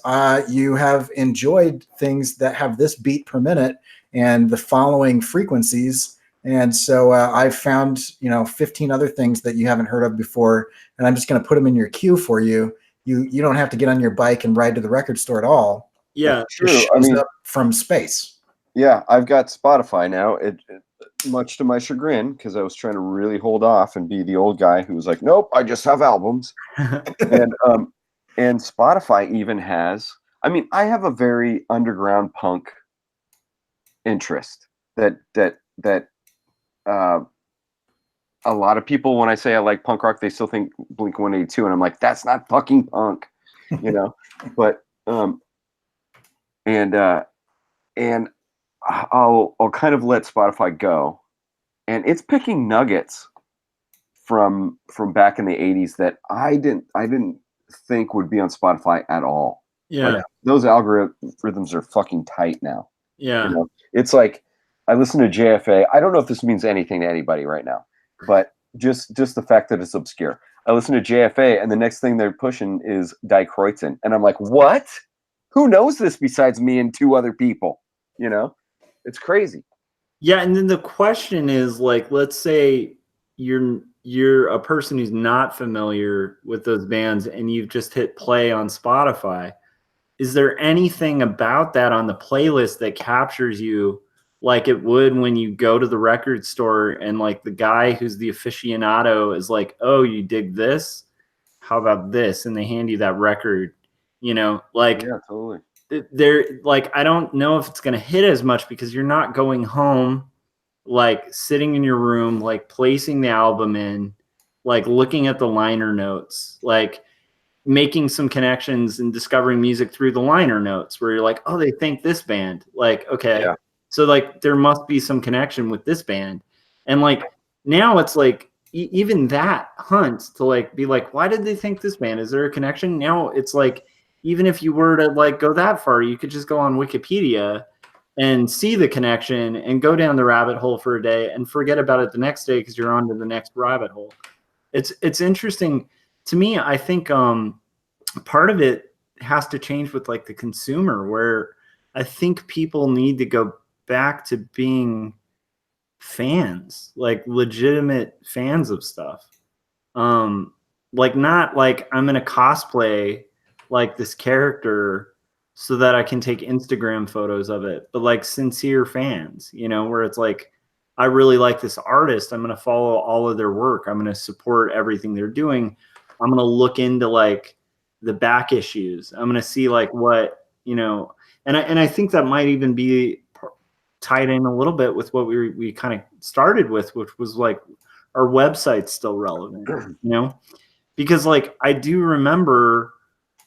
you have enjoyed things that have this beat per minute and the following frequencies. And so I've found 15 other things that you haven't heard of before, and I'm just going to put them in your queue for you. You don't have to get on your bike and ride to the record store at all. Yeah, it shows up from space. Yeah, I've got Spotify now. It much to my chagrin, because I was trying to really hold off and be the old guy who was like, nope, I just have albums. and Spotify even has, I mean, I have a very underground punk interest that a lot of people, when I say I like punk rock, they still think Blink-182, and I'm like, that's not fucking punk, but and I'll kind of let Spotify go, and it's picking nuggets from back in the 80s that I didn't think would be on Spotify at all. Yeah. Like, those algorithms are fucking tight now. Yeah. It's like I listen to JFA. I don't know if this means anything to anybody right now, but just the fact that it's obscure. I listen to JFA, and the next thing they're pushing is Die Kreutzen, and I'm like, what? Who knows this besides me and two other people? It's crazy. Yeah, and then the question is, like, let's say you're a person who's not familiar with those bands and you've just hit play on Spotify. Is there anything about that on the playlist that captures you like it would when you go to the record store and like the guy who's the aficionado is like, oh, you dig this? How about this? And they hand you that record, like, yeah, totally. They're like, I don't know if it's going to hit as much because you're not going home, like sitting in your room, like placing the album in, like looking at the liner notes, like making some connections and discovering music through the liner notes where you're like, oh, they think this band, like, okay. Yeah. So like there must be some connection with this band. And like now it's like even that hunt to like be like, why did they think this band? Is there a connection? Now it's like, even if you were to like go that far, you could just go on Wikipedia and see the connection and go down the rabbit hole for a day and forget about it the next day because you're on to the next rabbit hole. It's interesting to me. I think part of it has to change with like the consumer, where I think people need to go back to being fans, like legitimate fans of stuff. Like not like I'm going to cosplay like this character so that I can take Instagram photos of it, but like sincere fans, where it's like, I really like this artist. I'm going to follow all of their work. I'm going to support everything they're doing. I'm going to look into like the back issues. I'm going to see like what, and I think that might even be tied in a little bit with what we kind of started with, which was like, our website's still relevant, because like, I do remember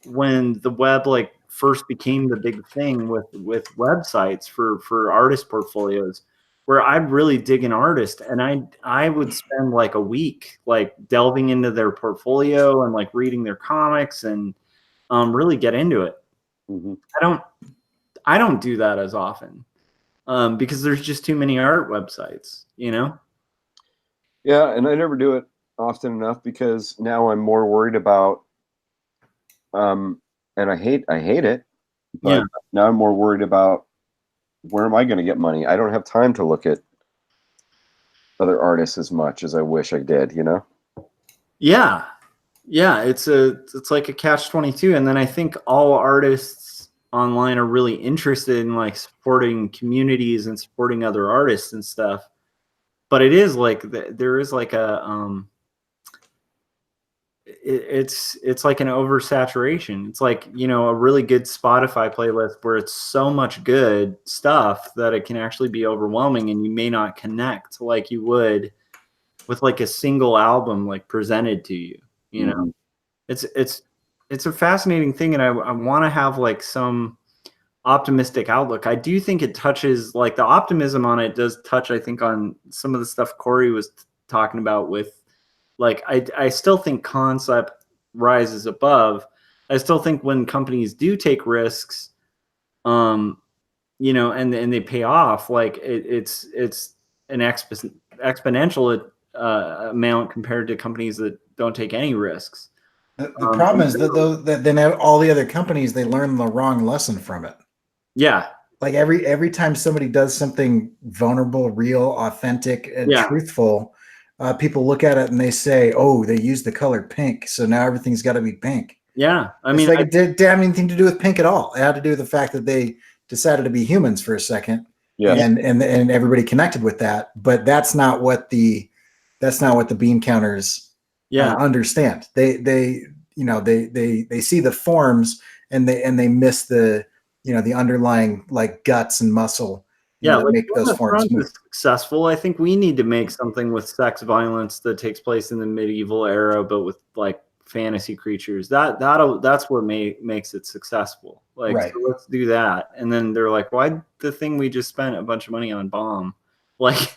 when the web like first became the big thing with websites for artist portfolios, where I'd really dig an artist and I would spend like a week like delving into their portfolio and like reading their comics and really get into it. Mm-hmm. I don't do that as often because there's just too many art websites, Yeah, and I never do it often enough because now I'm more worried about and I hate it, but now I'm more worried about where am I going to get money? I don't have time to look at other artists as much as I wish I did, you know? Yeah. Yeah, it's like a catch-22. And then I think all artists online are really interested in like supporting communities and supporting other artists and stuff. But it is like there is like a it's like an oversaturation. It's like, you know, a really good Spotify playlist where it's so much good stuff that it can actually be overwhelming, and you may not connect like you would with like a single album like presented to you. You know, it's a fascinating thing, and I want to have like some optimistic outlook. I do think it touches, like, the optimism on it does touch, I think, on some of the stuff Cory was talking about with, like, I still think concept rises above. I still think when companies do take risks, you know, and they pay off, like it's an exponential amount compared to companies that don't take any risks. The problem is that then all the other companies, they learn the wrong lesson from it. Yeah. Like every time somebody does something vulnerable, real, authentic, and truthful, people look at it and they say, "Oh, they used the color pink, so now everything's got to be pink." Yeah, I mean, it didn't have anything to do with pink at all. It had to do with the fact that they decided to be humans for a second, and everybody connected with that. But that's not what the bean counters understand. They see the forms and they miss the underlying like guts and muscle. Like, make those forms move. Successful. I think we need to make something with sex violence that takes place in the medieval era, but with like fantasy creatures. That's what makes it successful. Like, so let's do that. And then they're like, why the thing we just spent a bunch of money on bomb? Like,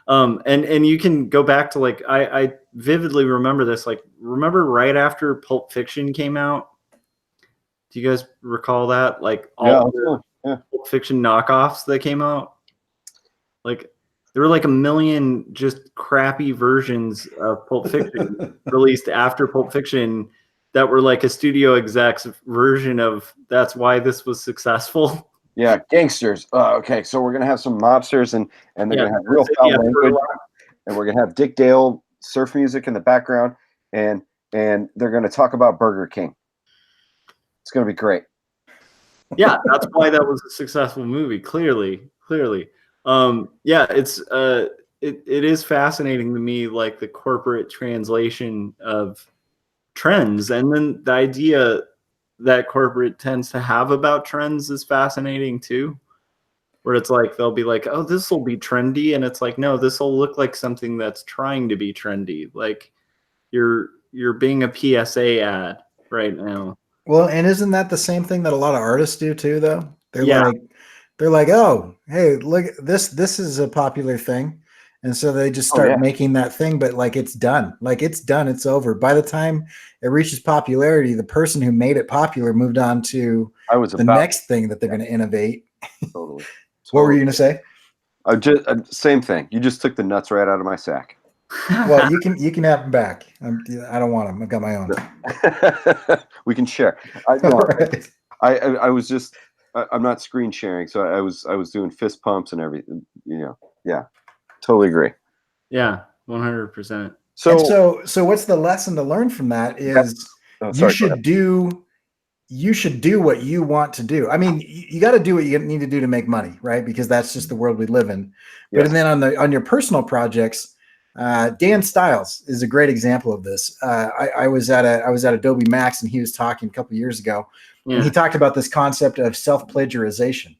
and you can go back to, like, I vividly remember this. Like, remember right after Pulp Fiction came out? Do you guys recall that? Like, all the Pulp Fiction knockoffs that came out? Like, there were like 1 million just crappy versions of Pulp Fiction released after Pulp Fiction that were like a studio exec's version of that's why this was successful. Yeah, gangsters. Okay, so we're gonna have some mobsters and they're gonna have real foul language, and we're gonna have Dick Dale surf music in the background, and they're gonna talk about Burger King. It's gonna be great. Yeah, that's why that was a successful movie. Clearly. It's it is fascinating to me, like the corporate translation of trends, and then the idea that corporate tends to have about trends is fascinating too, where it's like they'll be like, oh, this will be trendy, and it's like, no, this will look like something that's trying to be trendy. Like you're being a PSA ad right now. Well, and isn't that the same thing that a lot of artists do too, though? They're like, oh, hey, look, this is a popular thing. And so they just start making that thing, but like it's done. Like it's done, it's over. By the time it reaches popularity, the person who made it popular moved on to the next thing that they're going to innovate. Totally. What were you going to say? Same thing. You just took the nuts right out of my sack. Well, you can have them back. I don't want them. I've got my own. We can share. I was just. I'm not screen sharing, so I was doing fist pumps and everything. You know, yeah, totally agree. Yeah, 100%. So what's the lesson to learn from that is you should do what you want to do. I mean, you got to do what you need to do to make money, right? Because that's just the world we live in. But then on your personal projects. Dan Stiles is a great example of this. I was at Adobe Max, and he was talking a couple years ago, and he talked about this concept of self-plagiarization.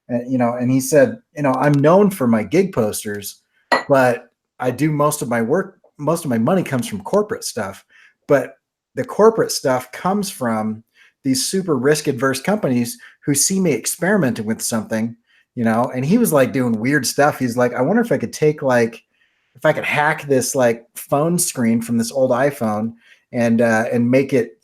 And he said, I'm known for my gig posters, but I do most of my work. Most of my money comes from corporate stuff, but the corporate stuff comes from these super risk-adverse companies who see me experimenting with something, and he was like doing weird stuff. He's like, I wonder if I could take if I could hack this like phone screen from this old iPhone and make it,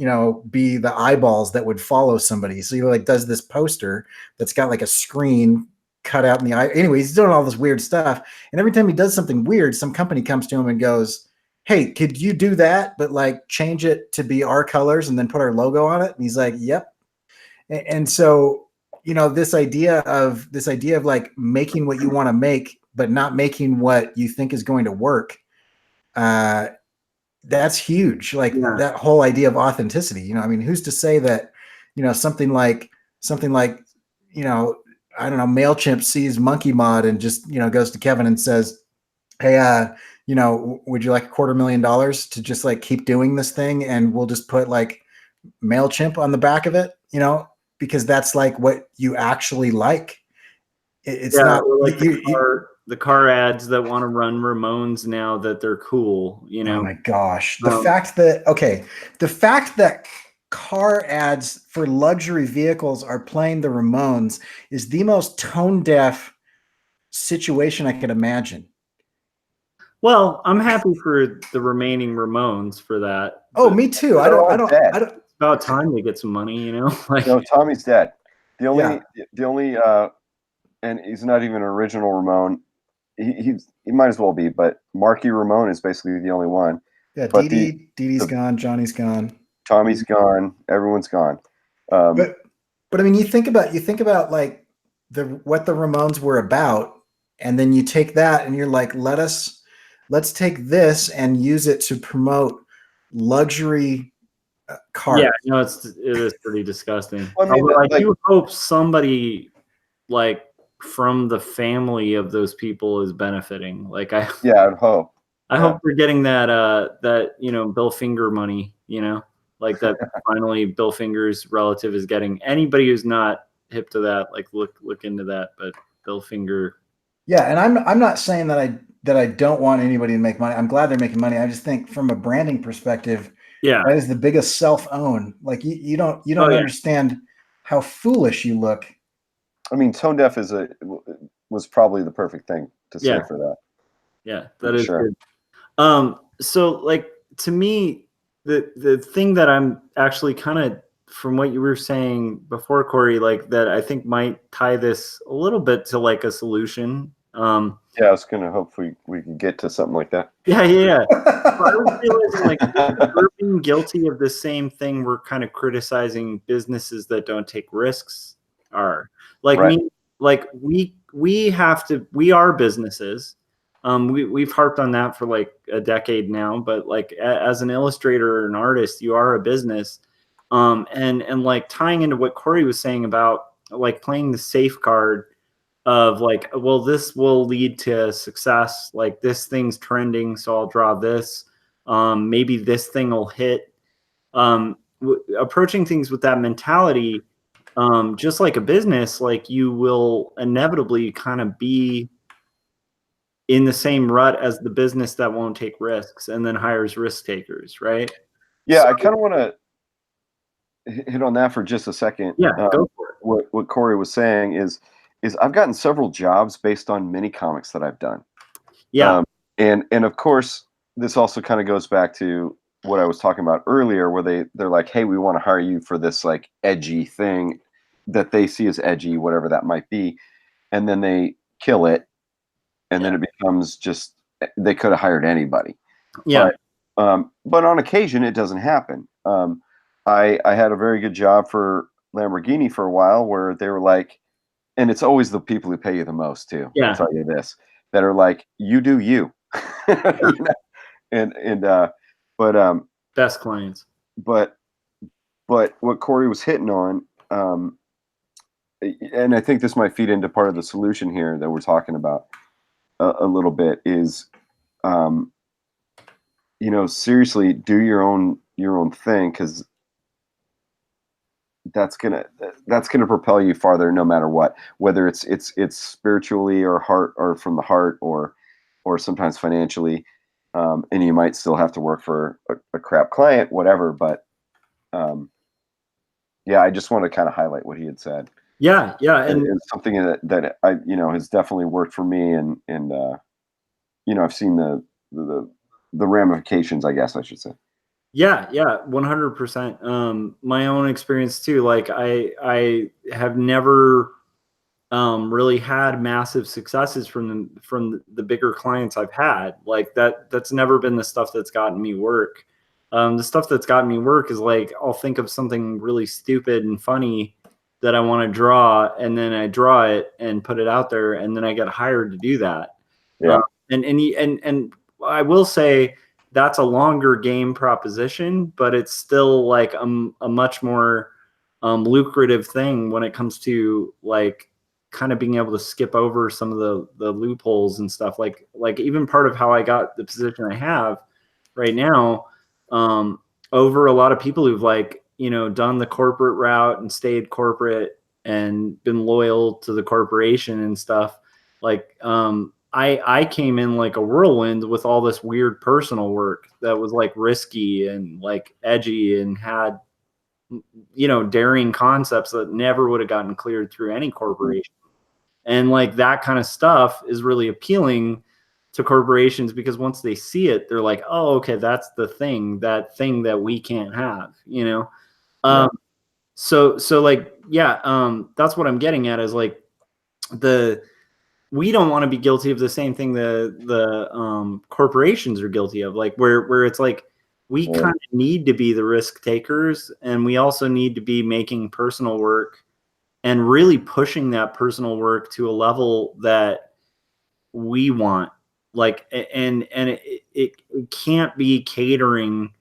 be the eyeballs that would follow somebody. So he like does this poster that's got like a screen cut out in the eye. Anyway, he's doing all this weird stuff. And every time he does something weird, some company comes to him and goes, hey, could you do that? But like change it to be our colors and then put our logo on it. And he's like, yep. And so, this idea of like making what you want to make but not making what you think is going to work, that's huge. Like that whole idea of authenticity, you know, I mean, who's to say that, you know, something like, you know, I don't know, MailChimp sees Monkey Mod and just, you know, goes to Kevin and says, hey, you know, would you like $250,000 to just like keep doing this thing? And we'll just put like MailChimp on the back of it, you know, because that's like what you actually like. It's not like the car ads that want to run Ramones now that they're cool, you know. Oh my gosh. The fact that car ads for luxury vehicles are playing the Ramones is the most tone deaf situation I could imagine. Well, I'm happy for the remaining Ramones for that. Oh, me too. I don't It's about time they get some money, you know. Like, no, Tommy's dead. The only and he's not even an original Ramone. He might as well be, but Marky Ramone is basically the only one. Yeah, Dee Dee's gone, Johnny's gone, Tommy's gone, everyone's gone. But I mean, you think about like what the Ramones were about, and then you take that and you're like, let's take this and use it to promote luxury cars. Yeah, no, it is pretty disgusting. I mean, I do hope somebody like from the family of those people is benefiting. Like I'd hope. I hope they're getting that you know, Bill Finger money, you know, like that finally Bill Finger's relative is getting. Anybody who's not hip to that, like look into that. But Bill Finger. Yeah, and I'm not saying that I don't want anybody to make money. I'm glad they're making money. I just think from a branding perspective, that is the biggest self-own. Like you don't understand how foolish you look. I mean, tone deaf was probably the perfect thing to say for that. Yeah, that is good. So like to me, the thing that I'm actually kind of, from what you were saying before, Cory, like that I think might tie this a little bit to like a solution. I was gonna hope we can get to something like that. Yeah. So I was realizing like we're being guilty of the same thing. We're kind of criticizing businesses that don't take risks are. Like we are businesses. We've harped on that for like a decade now, but like as an illustrator or an artist, you are a business. And like tying into what Cory was saying about like playing the safe card of like, well, this will lead to success. Like this thing's trending, so I'll draw this. Maybe this thing will hit. Approaching things with that mentality, just like a business, like you will inevitably kind of be in the same rut as the business that won't take risks and then hires risk takers, right? Yeah, so, I kind of want to hit on that for just a second. Yeah, go for it. What Cory was saying is I've gotten several jobs based on mini comics that I've done. Yeah. And of course, this also kind of goes back to what I was talking about earlier, where they're like, hey, we want to hire you for this like edgy thing that they see as edgy, whatever that might be. And then they kill it. And then it becomes just, they could have hired anybody. Yeah. But on occasion, it doesn't happen. I had a very good job for Lamborghini for a while where they were like, and it's always the people who pay you the most too. Yeah. I'll tell you this, that are like, you do you. You know? But best clients. But what Cory was hitting on, and I think this might feed into part of the solution here that we're talking about a little bit is, you know, seriously, do your own thing, because that's gonna propel you farther no matter what, whether it's spiritually or heart or from the heart or sometimes financially, and you might still have to work for a crap client, whatever, but yeah, I just want to kind of highlight what he had said. Yeah, and it's something that I, you know, has definitely worked for me, and you know, I've seen the ramifications, I guess I should say. Yeah, 100%. My own experience too. Like I have never really had massive successes from the bigger clients I've had. Like that's never been the stuff that's gotten me work. The stuff that's gotten me work is like, I'll think of something really stupid and funny that I want to draw, and then I draw it and put it out there, and then I get hired to do that. Yeah. And I will say that's a longer game proposition, but it's still like a much more lucrative thing when it comes to like kind of being able to skip over some of the loopholes and stuff. Like even part of how I got the position I have right now, over a lot of people who've like, you know, done the corporate route and stayed corporate and been loyal to the corporation and stuff. Like, I came in like a whirlwind with all this weird personal work that was like risky and like edgy and had, you know, daring concepts that never would have gotten cleared through any corporation. And like that kind of stuff is really appealing to corporations because once they see it, they're like, oh, okay, that's the thing that we can't have, you know? Yeah. So like, yeah, that's what I'm getting at is like we don't want to be guilty of the same thing the corporations are guilty of, like where it's like we kind of need to be the risk takers, and we also need to be making personal work and really pushing that personal work to a level that we want. Like, and it can't be catering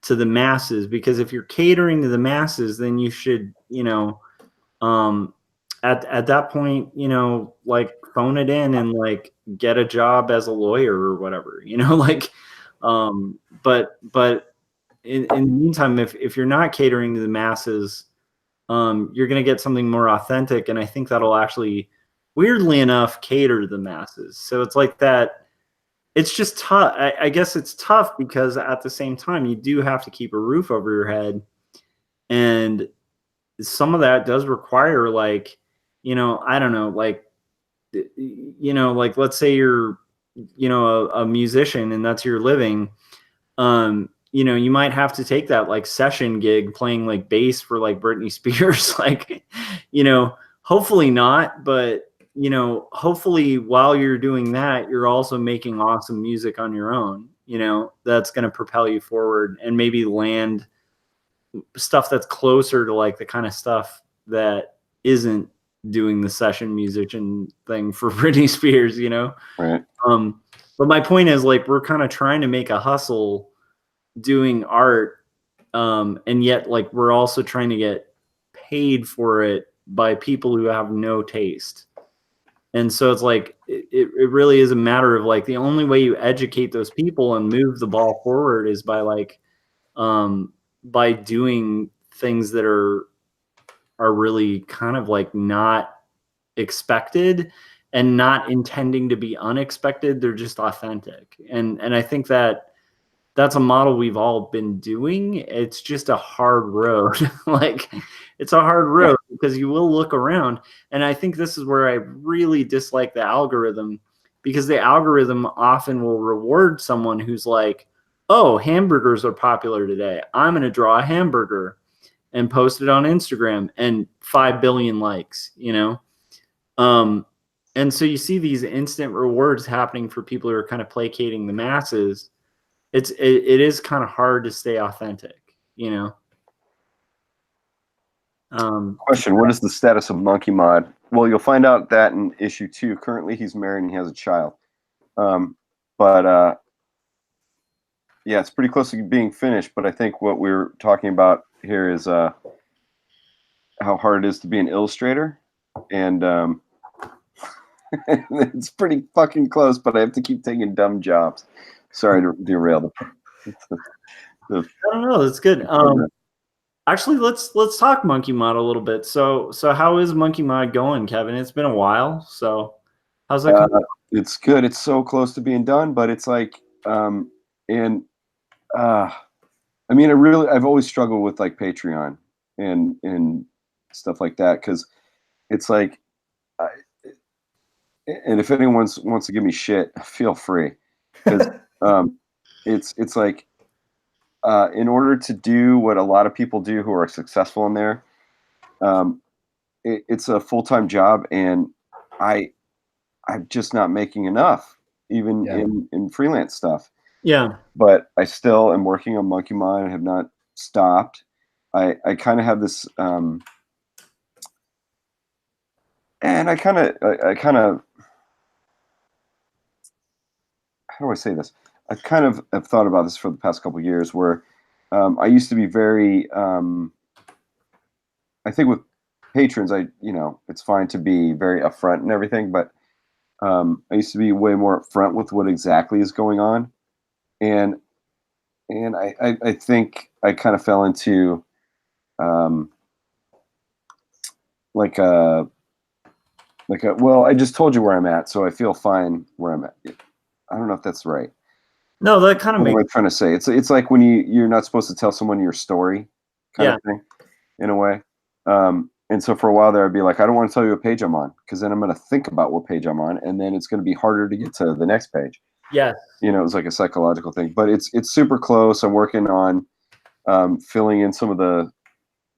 to the masses, because if you're catering to the masses, then you should, you know, at that point, you know, like phone it in and like get a job as a lawyer or whatever, you know, like, but in the meantime, if you're not catering to the masses, you're going to get something more authentic. And I think that'll actually, weirdly enough, cater to the masses. So it's like that. It's just tough. I guess it's tough because at the same time, you do have to keep a roof over your head. And some of that does require like, you know, I don't know, like, you know, like let's say you're, you know, a musician and that's your living. You know, you might have to take that like session gig playing like bass for like Britney Spears. Like, you know, hopefully not, but you know, hopefully while you're doing that, you're also making awesome music on your own, you know, that's going to propel you forward and maybe land stuff that's closer to like the kind of stuff that isn't doing the session musician thing for Britney Spears, you know? Right. But my point is like, we're kind of trying to make a hustle doing art, and yet like we're also trying to get paid for it by people who have no taste. And so it's like it really is a matter of like the only way you educate those people and move the ball forward is by like by doing things that are really kind of like not expected and not intending to be unexpected. They're just authentic. And I think that that's a model we've all been doing. It's just a hard road. Like it's a hard road because you will look around. And I think this is where I really dislike the algorithm, because the algorithm often will reward someone who's like, oh, hamburgers are popular today. I'm going to draw a hamburger and post it on Instagram and 5 billion likes, you know? And so you see these instant rewards happening for people who are kind of placating the masses. It is kind of hard to stay authentic, you know? Question: what is the status of Monkey Mod? Well, you'll find out that in issue 2. Currently, he's married and he has a child. But yeah, it's pretty close to being finished. But I think what we're talking about here is how hard it is to be an illustrator, and it's pretty fucking close. But I have to keep taking dumb jobs. Sorry to derail the. I don't know. That's good. Actually, let's talk Monkey Mod a little bit. So how is Monkey Mod going, Kevin? It's been a while. So how's that going? It's good. It's so close to being done, but it's like, I mean, I've always struggled with like Patreon and stuff like that, because it's like, and if anyone wants to give me shit, feel free, because it's like, in order to do what a lot of people do who are successful in there, it's a full-time job, and I'm just not making enough, even in freelance stuff. Yeah. But I still am working on Monkey Mod and have not stopped. I kind of have this, and I kind of how do I say this? I kind of have thought about this for the past couple of years, where I used to be very. I think with patrons, it's fine to be very upfront and everything, but I used to be way more upfront with what exactly is going on, and I think I kind of fell into like a well, I just told you where I'm at, so I feel fine where I'm at. I don't know if that's right. No, that kind of What am makes. I trying to say? It's like when you're not supposed to tell someone your story, kind Yeah. of thing, in a way. And so for a while there, I'd be like, I don't want to tell you what page I'm on, because then I'm going to think about what page I'm on, and then it's going to be harder to get to the next page. Yeah. You know, it was like a psychological thing, but it's super close. I'm working on filling in some of the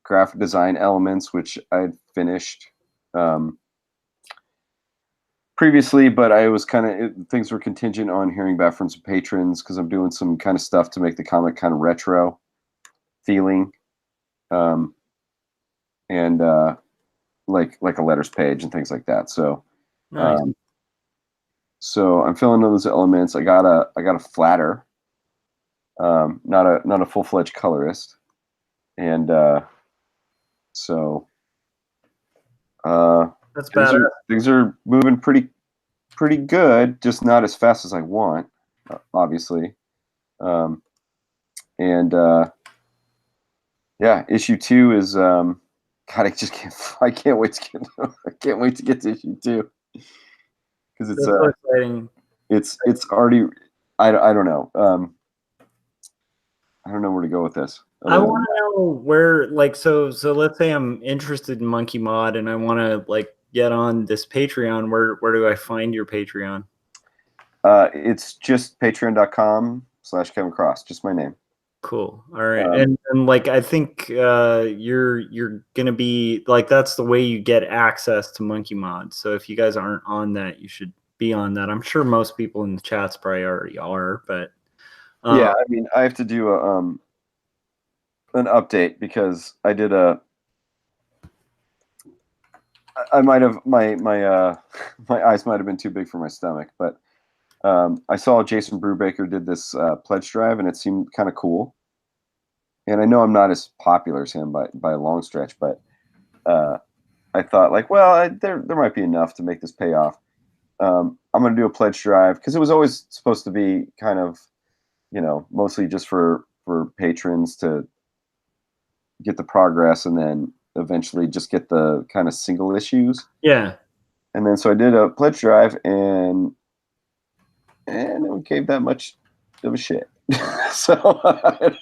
graphic design elements, which I'd finished previously, but I was things were contingent on hearing back from some patrons, because I'm doing some kind of stuff to make the comic kind of retro feeling, and like a letters page and things like that. So, Nice. so I'm filling in those elements. I got a flatter, not a full-fledged colorist, and so That's bad. things are moving pretty good, just not as fast as I want, obviously. And yeah, issue 2 is God, I can't wait to get I can't wait to get to issue 2, because it's That's so exciting. it's already I don't know. I don't know where to go with this. I want to know where, like, so let's say I'm interested in Monkey Mod and I want to like get on this Patreon. Where do I find your Patreon? It's just patreon.com/Kevin Cross, just my name. Cool. All right. And like, I think you're gonna be like, that's the way you get access to Monkey Mod. So if you guys aren't on that, you should be on that. I'm sure most people in the chats probably already are, but yeah, I mean, I have to do an update, because I did I might have my my eyes might have been too big for my stomach, but I saw Jason Brubaker did this pledge drive, and it seemed kind of cool. And I know I'm not as popular as him by a long stretch, but I thought, like, well, there might be enough to make this pay off. I'm going to do a pledge drive, because it was always supposed to be kind of, mostly just for patrons to get the progress, and then eventually just get the kind of single issues. yeah. And then so I did a pledge drive, and it gave that much of a shit. So I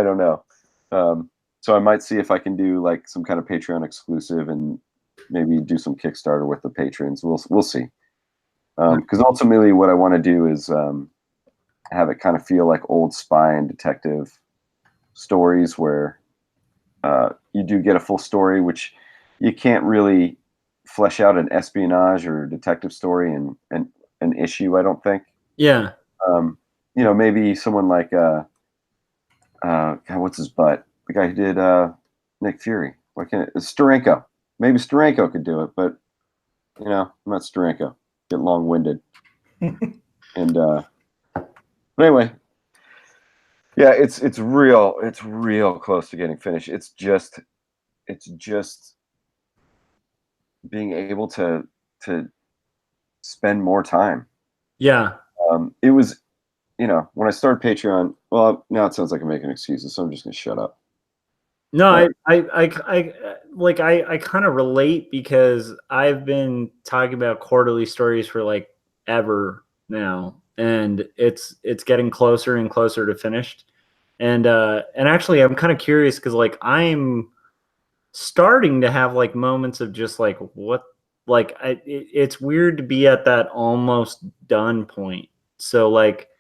don't know. So I might see if I can do like some kind of Patreon exclusive, and maybe do some Kickstarter with the patrons. We'll see. Because ultimately, what I want to do is have it kind of feel like old spy and detective stories, where you do get a full story, which you can't really flesh out an espionage or detective story in an issue, I don't think. Yeah. Maybe someone like God, what's his butt? The guy who did Nick Fury. Why can't Steranko? Maybe Steranko could do it, but I'm not Steranko. Get long-winded. And but anyway, yeah, it's real close to getting finished. It's just being able to spend more time. Yeah. It was, when I started Patreon, well, now it sounds like I'm making excuses, so I'm just gonna shut up. No, I kind of relate, because I've been talking about quarterly stories for like ever now, and it's getting closer and closer to finished. And actually I'm kind of curious, because like I'm starting to have like moments of just like, what, like it's weird to be at that almost done point. So like,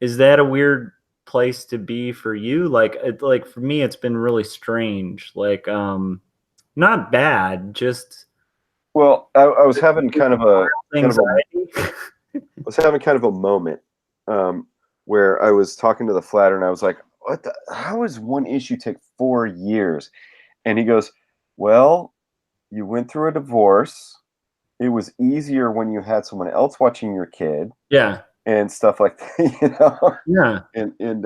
is that a weird place to be for you? Like like for me, it's been really strange. Like not bad, just Well, I was having kind of a anxiety. moment where I was talking to the flatter, and I was like, how does one issue take 4 years? And he goes, well, you went through a divorce. It was easier when you had someone else watching your kid. Yeah. and stuff like that, Yeah. And and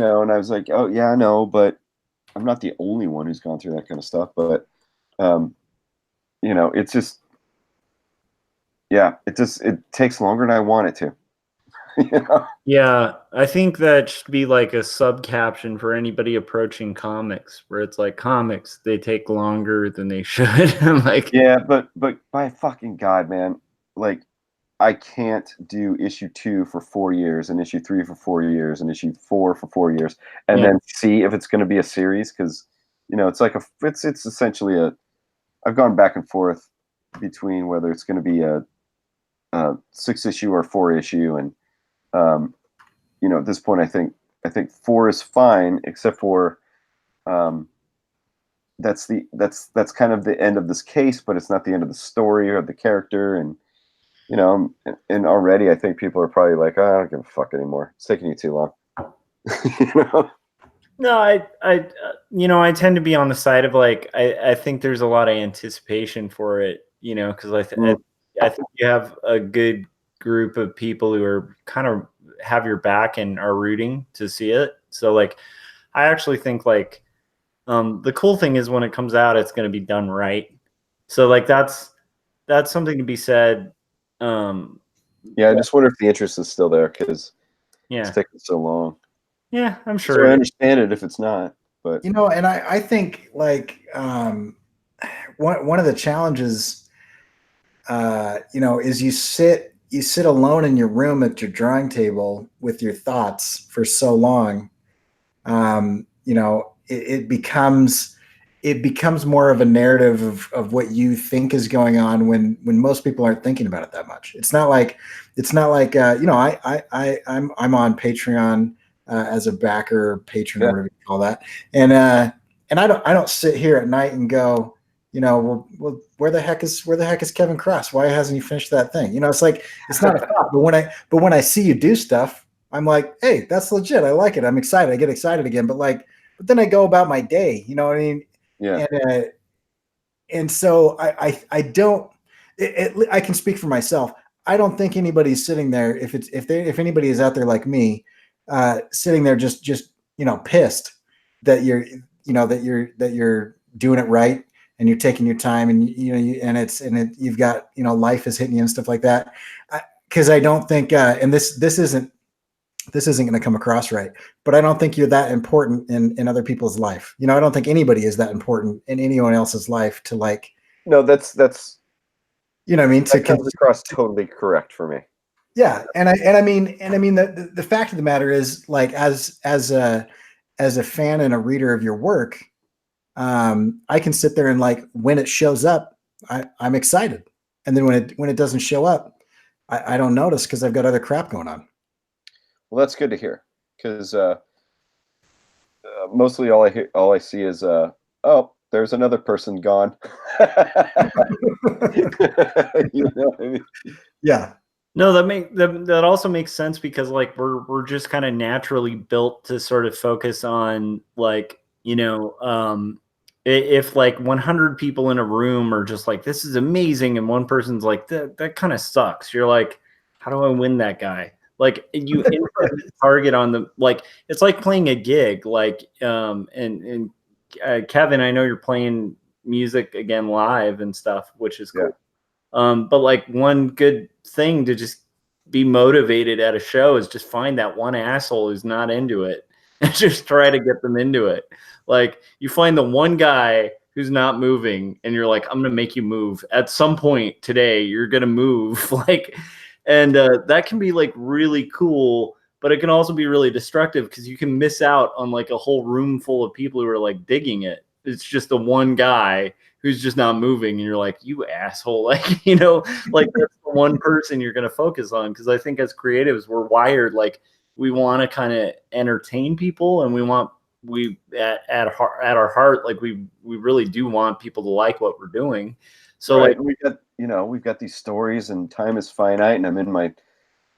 I was like, oh yeah, I know, but I'm not the only one who's gone through that kind of stuff. But it's just, yeah, it takes longer than I want it to. Yeah, I think that should be like a sub caption for anybody approaching comics, where it's like, comics, they take longer than they should. I'm like, Yeah, but by fucking God, man, like I can't do issue 2 for 4 years and issue 3 for 4 years and issue 4 for 4 years and yeah, then see if it's going to be a series, because it's like it's essentially I've gone back and forth between whether it's going to be a 6 issue or 4 issue, and at this point I think 4 is fine, except for that's kind of the end of this case, but it's not the end of the story or the character. And and already I think people are probably like, oh, I don't give a fuck anymore. It's taking you too long. no, I tend to be on the side of like, I think there's a lot of anticipation for it, because I think you have a good group of people who are kind of have your back and are rooting to see it. So like, I actually think like, the cool thing is when it comes out, it's going to be done right. So like, that's something to be said. Yeah, I just wonder if the interest is still there, because Yeah. it's taking so long. Yeah, I'm So sure. I understand it if it's not, but and I think like one of the challenges, is you sit alone in your room at your drawing table with your thoughts for so long. It becomes more of a narrative of what you think is going on when most people aren't thinking about it that much. It's not like I'm on Patreon as a backer, patron, or whatever you call that, and I don't sit here at night and go, well, where the heck is Kevin Cross? Why hasn't he finished that thing? It's like, it's not a thought. But when I see you do stuff, I'm like, hey, that's legit. I like it. I'm excited. I get excited again. But then I go about my day. You know what I mean? yeah. And so I don't. I can speak for myself. I don't think anybody's sitting there. If anybody is out there like me, sitting there just pissed that you're doing it right and you're taking your time, and you've got life is hitting you and stuff like that. Because I don't think and this isn't going to come across right, but I don't think you're that important in other people's life. I don't think anybody is that important in anyone else's life to like. No, that's what I mean, that comes across totally correct for me. Yeah, and I mean the fact of the matter is, like, as a fan and a reader of your work, I can sit there and, like, when it shows up, I'm excited, and then when it doesn't show up, I don't notice because I've got other crap going on. Well, that's good to hear, because mostly all I see is oh, there's another person gone. You know what I mean? Yeah. No, that also makes sense, because like we're just kind of naturally built to sort of focus on, like, if like 100 people in a room are just like, this is amazing, and one person's like, that kind of sucks, you're like, how do I win that guy? Like, you target on the, like, it's like playing a gig, like, and Kevin, I know you're playing music again live and stuff, which is cool. But like, one good thing to just be motivated at a show is just find that one asshole who's not into it and just try to get them into it. Like, you find the one guy who's not moving and you're like, I'm going to make you move at some point today. You're going to move. Like, and that can be like really cool, but it can also be really destructive, because you can miss out on like a whole room full of people who are like digging it. It's just the one guy who's just not moving, and you're like, you asshole. Like, like, that's the one person you're going to focus on. Because I think as creatives, we're wired, like, we want to kind of entertain people, and we at our heart, like, we really do want people to like what we're doing. So right. Like, we've got these stories, and time is finite, and I'm in my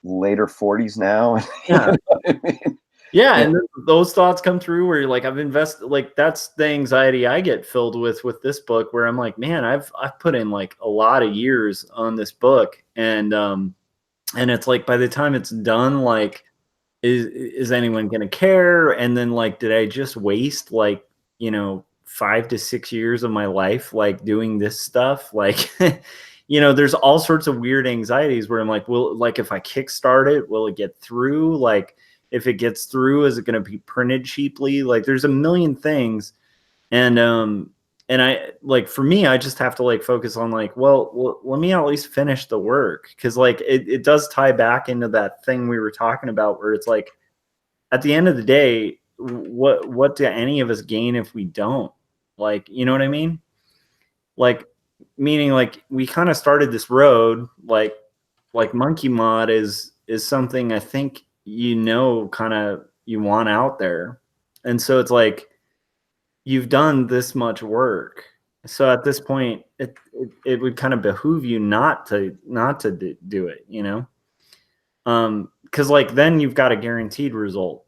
later 40s now. Yeah. You know what I mean? Yeah, and those thoughts come through where you're like, I've invested, like, that's the anxiety I get filled with this book, where I'm like, man, I've put in like a lot of years on this book, and And it's like, by the time it's done, like, is anyone going to care? And then, like, did I just waste, like, 5 to 6 years of my life, like, doing this stuff? Like, there's all sorts of weird anxieties where I'm like, like, if I kickstart it, will it get through? Like, if it gets through, is it going to be printed cheaply? Like, there's a million things. And I, like, for me, I just have to, like, focus on, like, well, let me at least finish the work. Cause, like, it does tie back into that thing we were talking about, where it's like, at the end of the day, what do any of us gain if we don't? Like, you know what I mean? Like, meaning, like, we kind of started this road, like Monkey Mod is something I think, kind of you want out there. And so it's like, you've done this much work. So at this point, it would kind of behoove you not to do it, because, like, then you've got a guaranteed result,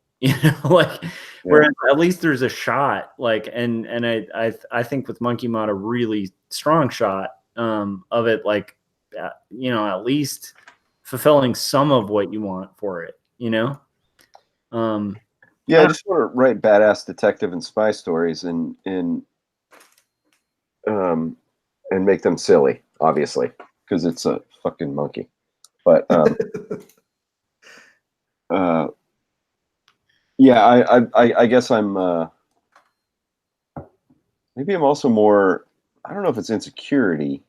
like, whereas at least there's a shot, like, and I think with Monkey Mod, a really strong shot of it, like, at least fulfilling some of what you want for it, Yeah, I just want to write badass detective and spy stories and make them silly, obviously, because it's a fucking monkey. But yeah, I guess I'm maybe I'm also more, I don't know if it's insecurity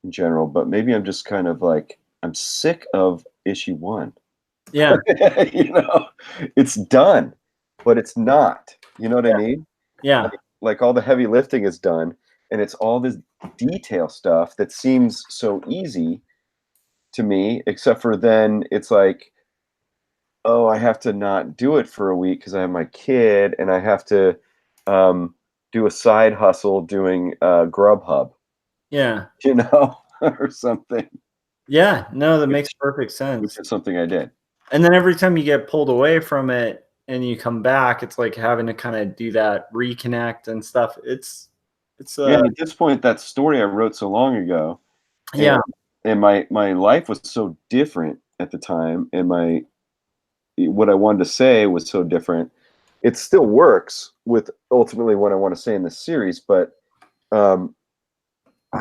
in general, but maybe I'm just kind of like, I'm sick of issue 1. Yeah. It's done, but it's not. You know what I mean? Yeah. Like all the heavy lifting is done, and it's all this detail stuff that seems so easy to me, except for then it's like, oh, I have to not do it for a week because I have my kid, and I have to do a side hustle doing Grubhub. Yeah. Or something. Yeah. No, that makes perfect sense. Which is something I did. And then every time you get pulled away from it and you come back, it's like having to kind of do that reconnect and stuff. It's yeah, at this point, that story I wrote so long ago. Yeah. And my life was so different at the time, and what I wanted to say was so different. It still works with ultimately what I want to say in this series, but I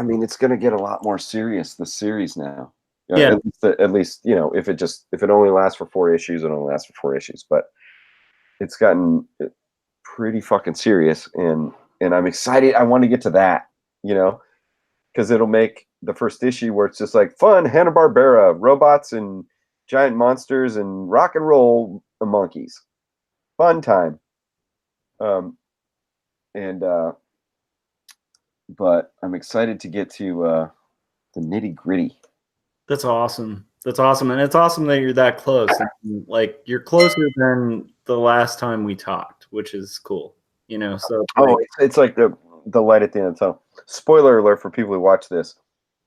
mean, it's going to get a lot more serious, this series now. Yeah. At least, if it only lasts for 4 issues, it only lasts for 4 issues. But it's gotten pretty fucking serious, and I'm excited. I want to get to that, because it'll make the first issue where it's just like fun Hanna-Barbera, robots and giant monsters and rock and roll monkeys. Fun time. But I'm excited to get to the nitty-gritty. That's awesome. That's awesome. And it's awesome that you're that close. Like, you're closer than the last time we talked, which is cool. So it's like the light at the end of the tunnel. Spoiler alert for people who watch this.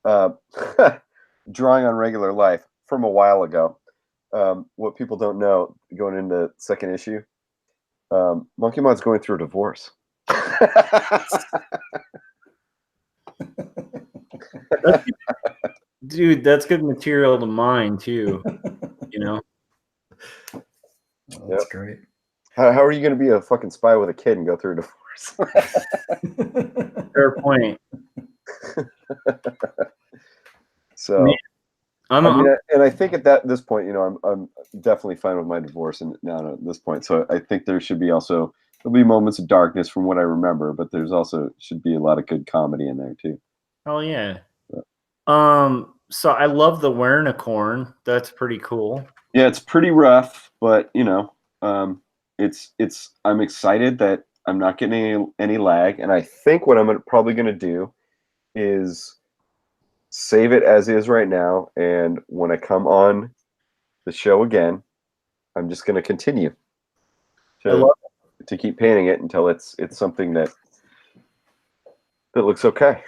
Drawing on regular life from a while ago. What people don't know going into second issue, Monkey Mod's going through a divorce. Dude, that's good material to mine too. That's great. How are you going to be a fucking spy with a kid and go through a divorce? Fair point. So, and I think at this point, I'm definitely fine with my divorce, and now at this point. So I think there'll be moments of darkness from what I remember, but there's also should be a lot of good comedy in there too. Oh yeah. So I love the Wernicorn. That's pretty cool. Yeah, it's pretty rough, but I'm excited that I'm not getting any lag, and I think what I'm probably going to do is save it as is right now, and when I come on the show again, I'm just going to continue to keep painting it until it's something that looks okay.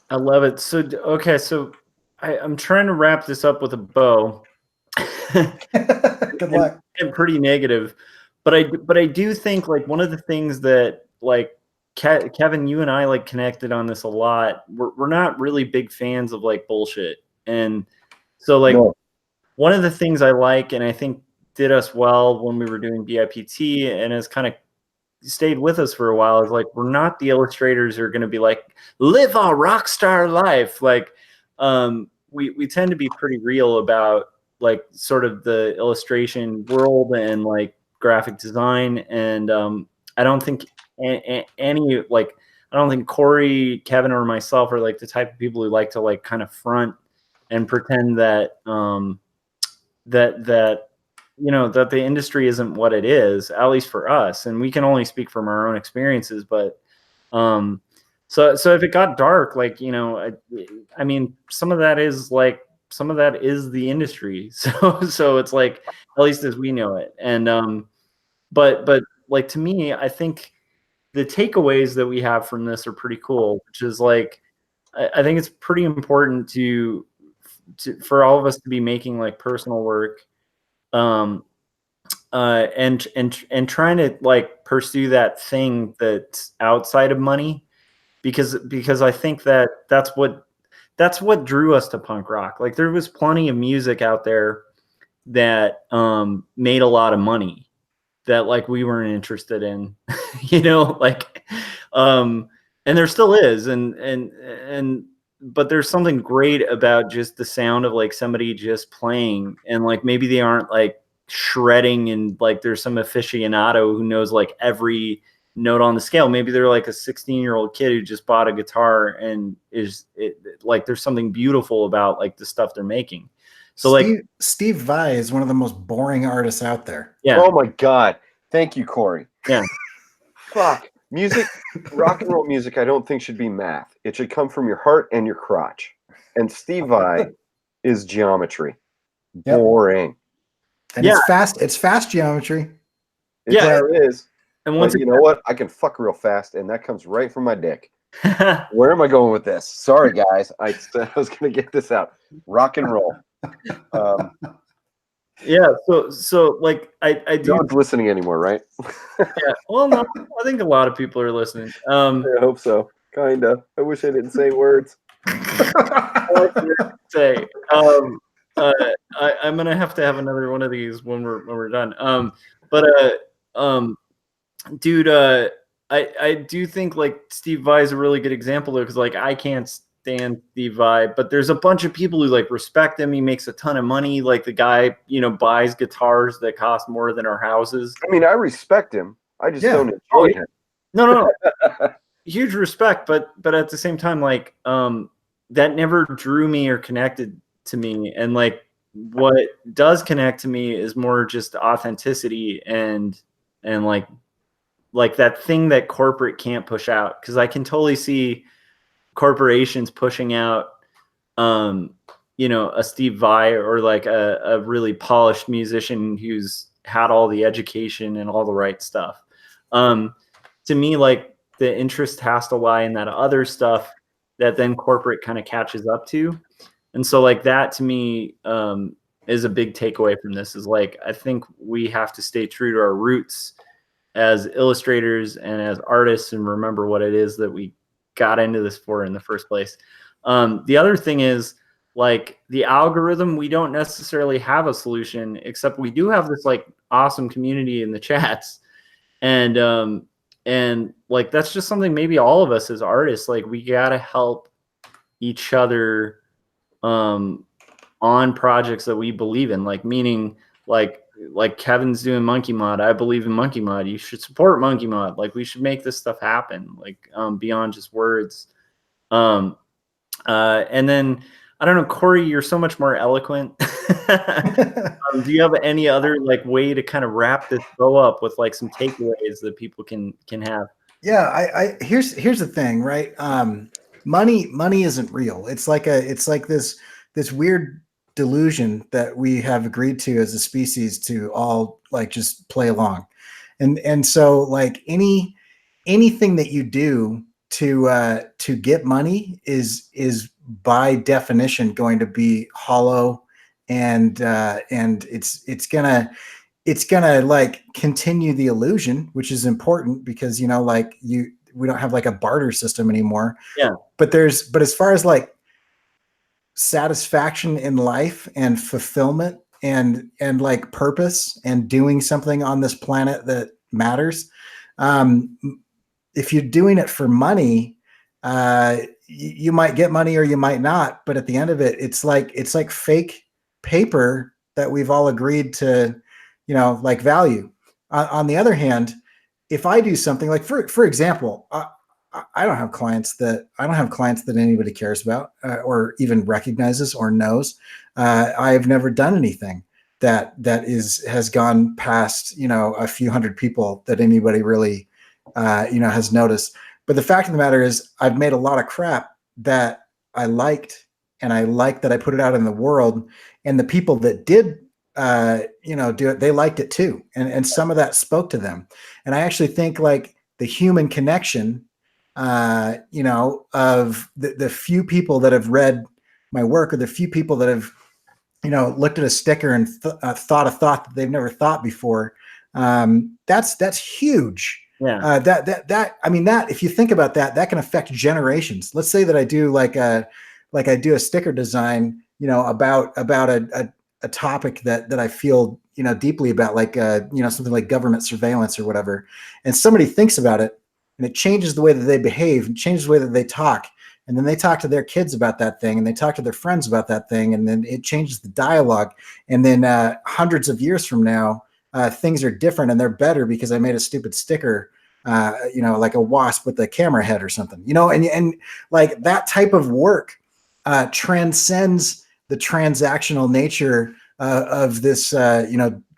I love it. So okay, so I'm trying to wrap this up with a bow. Good luck. And pretty negative, but I do think, like, one of the things that, like, Kevin, you and I, like, connected on this a lot. We're not really big fans of, like, bullshit, and so, like, one of the things I like, and I think did us well when we were doing BIPT, and has kind of stayed with us for a while, is like, we're not the illustrators who are going to be like, live a rock star life. Like, we tend to be pretty real about like sort of the illustration world and like graphic design. And I don't think any like, I don't think Cory, Kevin, or myself are like the type of people who like to like kind of front and pretend that that you know, that the industry isn't what it is, at least for us. And we can only speak from our own experiences, but so if it got dark, like, you know, I mean, some of that is the industry. So it's like, at least as we know it. And but like, to me, I think the takeaways that we have from this are pretty cool, which is like, I think it's pretty important for all of us to be making like personal work, and trying to like pursue that thing that's outside of money, because I think that's what drew us to punk rock. Like, there was plenty of music out there that made a lot of money that like we weren't interested in, you know, like, and there still is, and but there's something great about just the sound of like somebody just playing, and like maybe they aren't like shredding, and like there's some aficionado who knows like every note on the scale. Maybe they're like a 16-year-old kid who just bought a guitar, and like there's something beautiful about like the stuff they're making. So Steve Vai is one of the most boring artists out there. Yeah. Oh my God. Thank you, Cory. Yeah. Fuck. Music, rock and roll music, I don't think should be math. It should come from your heart and your crotch. And Steve Vai is geometry. Yep. Boring. And it's fast geometry. It is. And once you know what? I can fuck real fast, and that comes right from my dick. Where am I going with this? Sorry, guys. I said I was going to get this out. Rock and roll. Yeah. So like, I do. No one's listening anymore, right? Yeah. Well, no, I think a lot of people are listening. I hope so. Kinda. I wish I didn't say words. Say. I'm gonna have to have another one of these when we're done. Dude, I do think like Steve Vai is a really good example though, because like I can't stand Steve Vai, but there's a bunch of people who like respect him. He makes a ton of money. Like, the guy, you know, buys guitars that cost more than our houses. I mean, I respect him. I just don't enjoy him. No. Huge respect, but at the same time, like, that never drew me or connected to me. And like, what does connect to me is more just authenticity and like that thing that corporate can't push out. Because I can totally see corporations pushing out, you know, a Steve Vai or like a really polished musician who's had all the education and all the right stuff. To me, like, the interest has to lie in that other stuff that then corporate kind of catches up to. And so like, that to me is a big takeaway from this, is like, I think we have to stay true to our roots as illustrators and as artists, and remember what it is that we got into this for in the first place. The other thing is, like, the algorithm, we don't necessarily have a solution, except we do have this like awesome community in the chats. And like, that's just something maybe all of us as artists, like, we gotta help each other on projects that we believe in, like, meaning like Kevin's doing Monkey Mod. I believe in Monkey Mod. You should support Monkey Mod. Like, we should make this stuff happen, like, beyond just words. And then, I don't know, Cory, you're so much more eloquent. Do you have any other like way to kind of wrap this bow up with like some takeaways that people can have? Yeah, here's the thing, right? Money isn't real. It's like this weird delusion that we have agreed to as a species to all like just play along. And so like anything that you do to get money is by definition going to be hollow, and it's gonna like continue the illusion, which is important because, you know, like we don't have like a barter system anymore. Yeah. But as far as like satisfaction in life and fulfillment like purpose and doing something on this planet that matters. If you're doing it for money, you might get money or you might not. But at the end of it, it's like fake paper that we've all agreed to, like value. On the other hand, if I do something like, for example, I don't have clients that anybody cares about or even recognizes or knows. I've never done anything that has gone past, a few hundred people that anybody really, has noticed. But the fact of the matter is I've made a lot of crap that I liked, and I like that I put it out in the world, and the people that did, do it, they liked it too. And some of that spoke to them. And I actually think like the human connection, of the few people that have read my work, or the few people that have, looked at a sticker and thought a thought that they've never thought before. That's huge. Yeah. That I mean, that if you think about that, that can affect generations. Let's say that I do I do a sticker design, about a topic that I feel, deeply about, something like government surveillance or whatever. And somebody thinks about it, and it changes the way that they behave, and changes the way that they talk. And then they talk to their kids about that thing, and they talk to their friends about that thing. And then it changes the dialogue. And then hundreds of years from now, things are different and they're better because I made a stupid sticker, like a wasp with a camera head or something, and like that type of work transcends the transactional nature of this,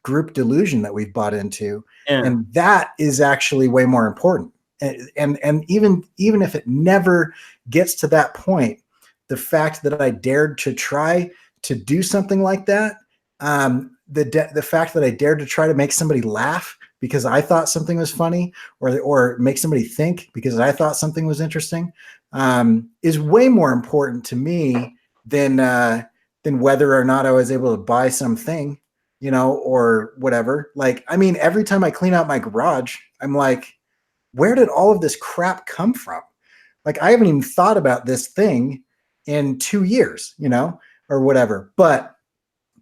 group delusion that we've bought into. Yeah. And that is actually way more important. And even if it never gets to that point, the fact that I dared to try to do something like that, the fact that I dared to try to make somebody laugh because I thought something was funny, or make somebody think because I thought something was interesting, is way more important to me than whether or not I was able to buy something, or whatever. Like, I mean, every time I clean out my garage, I'm like, where did all of this crap come from? Like, I haven't even thought about this thing in 2 years, or whatever. But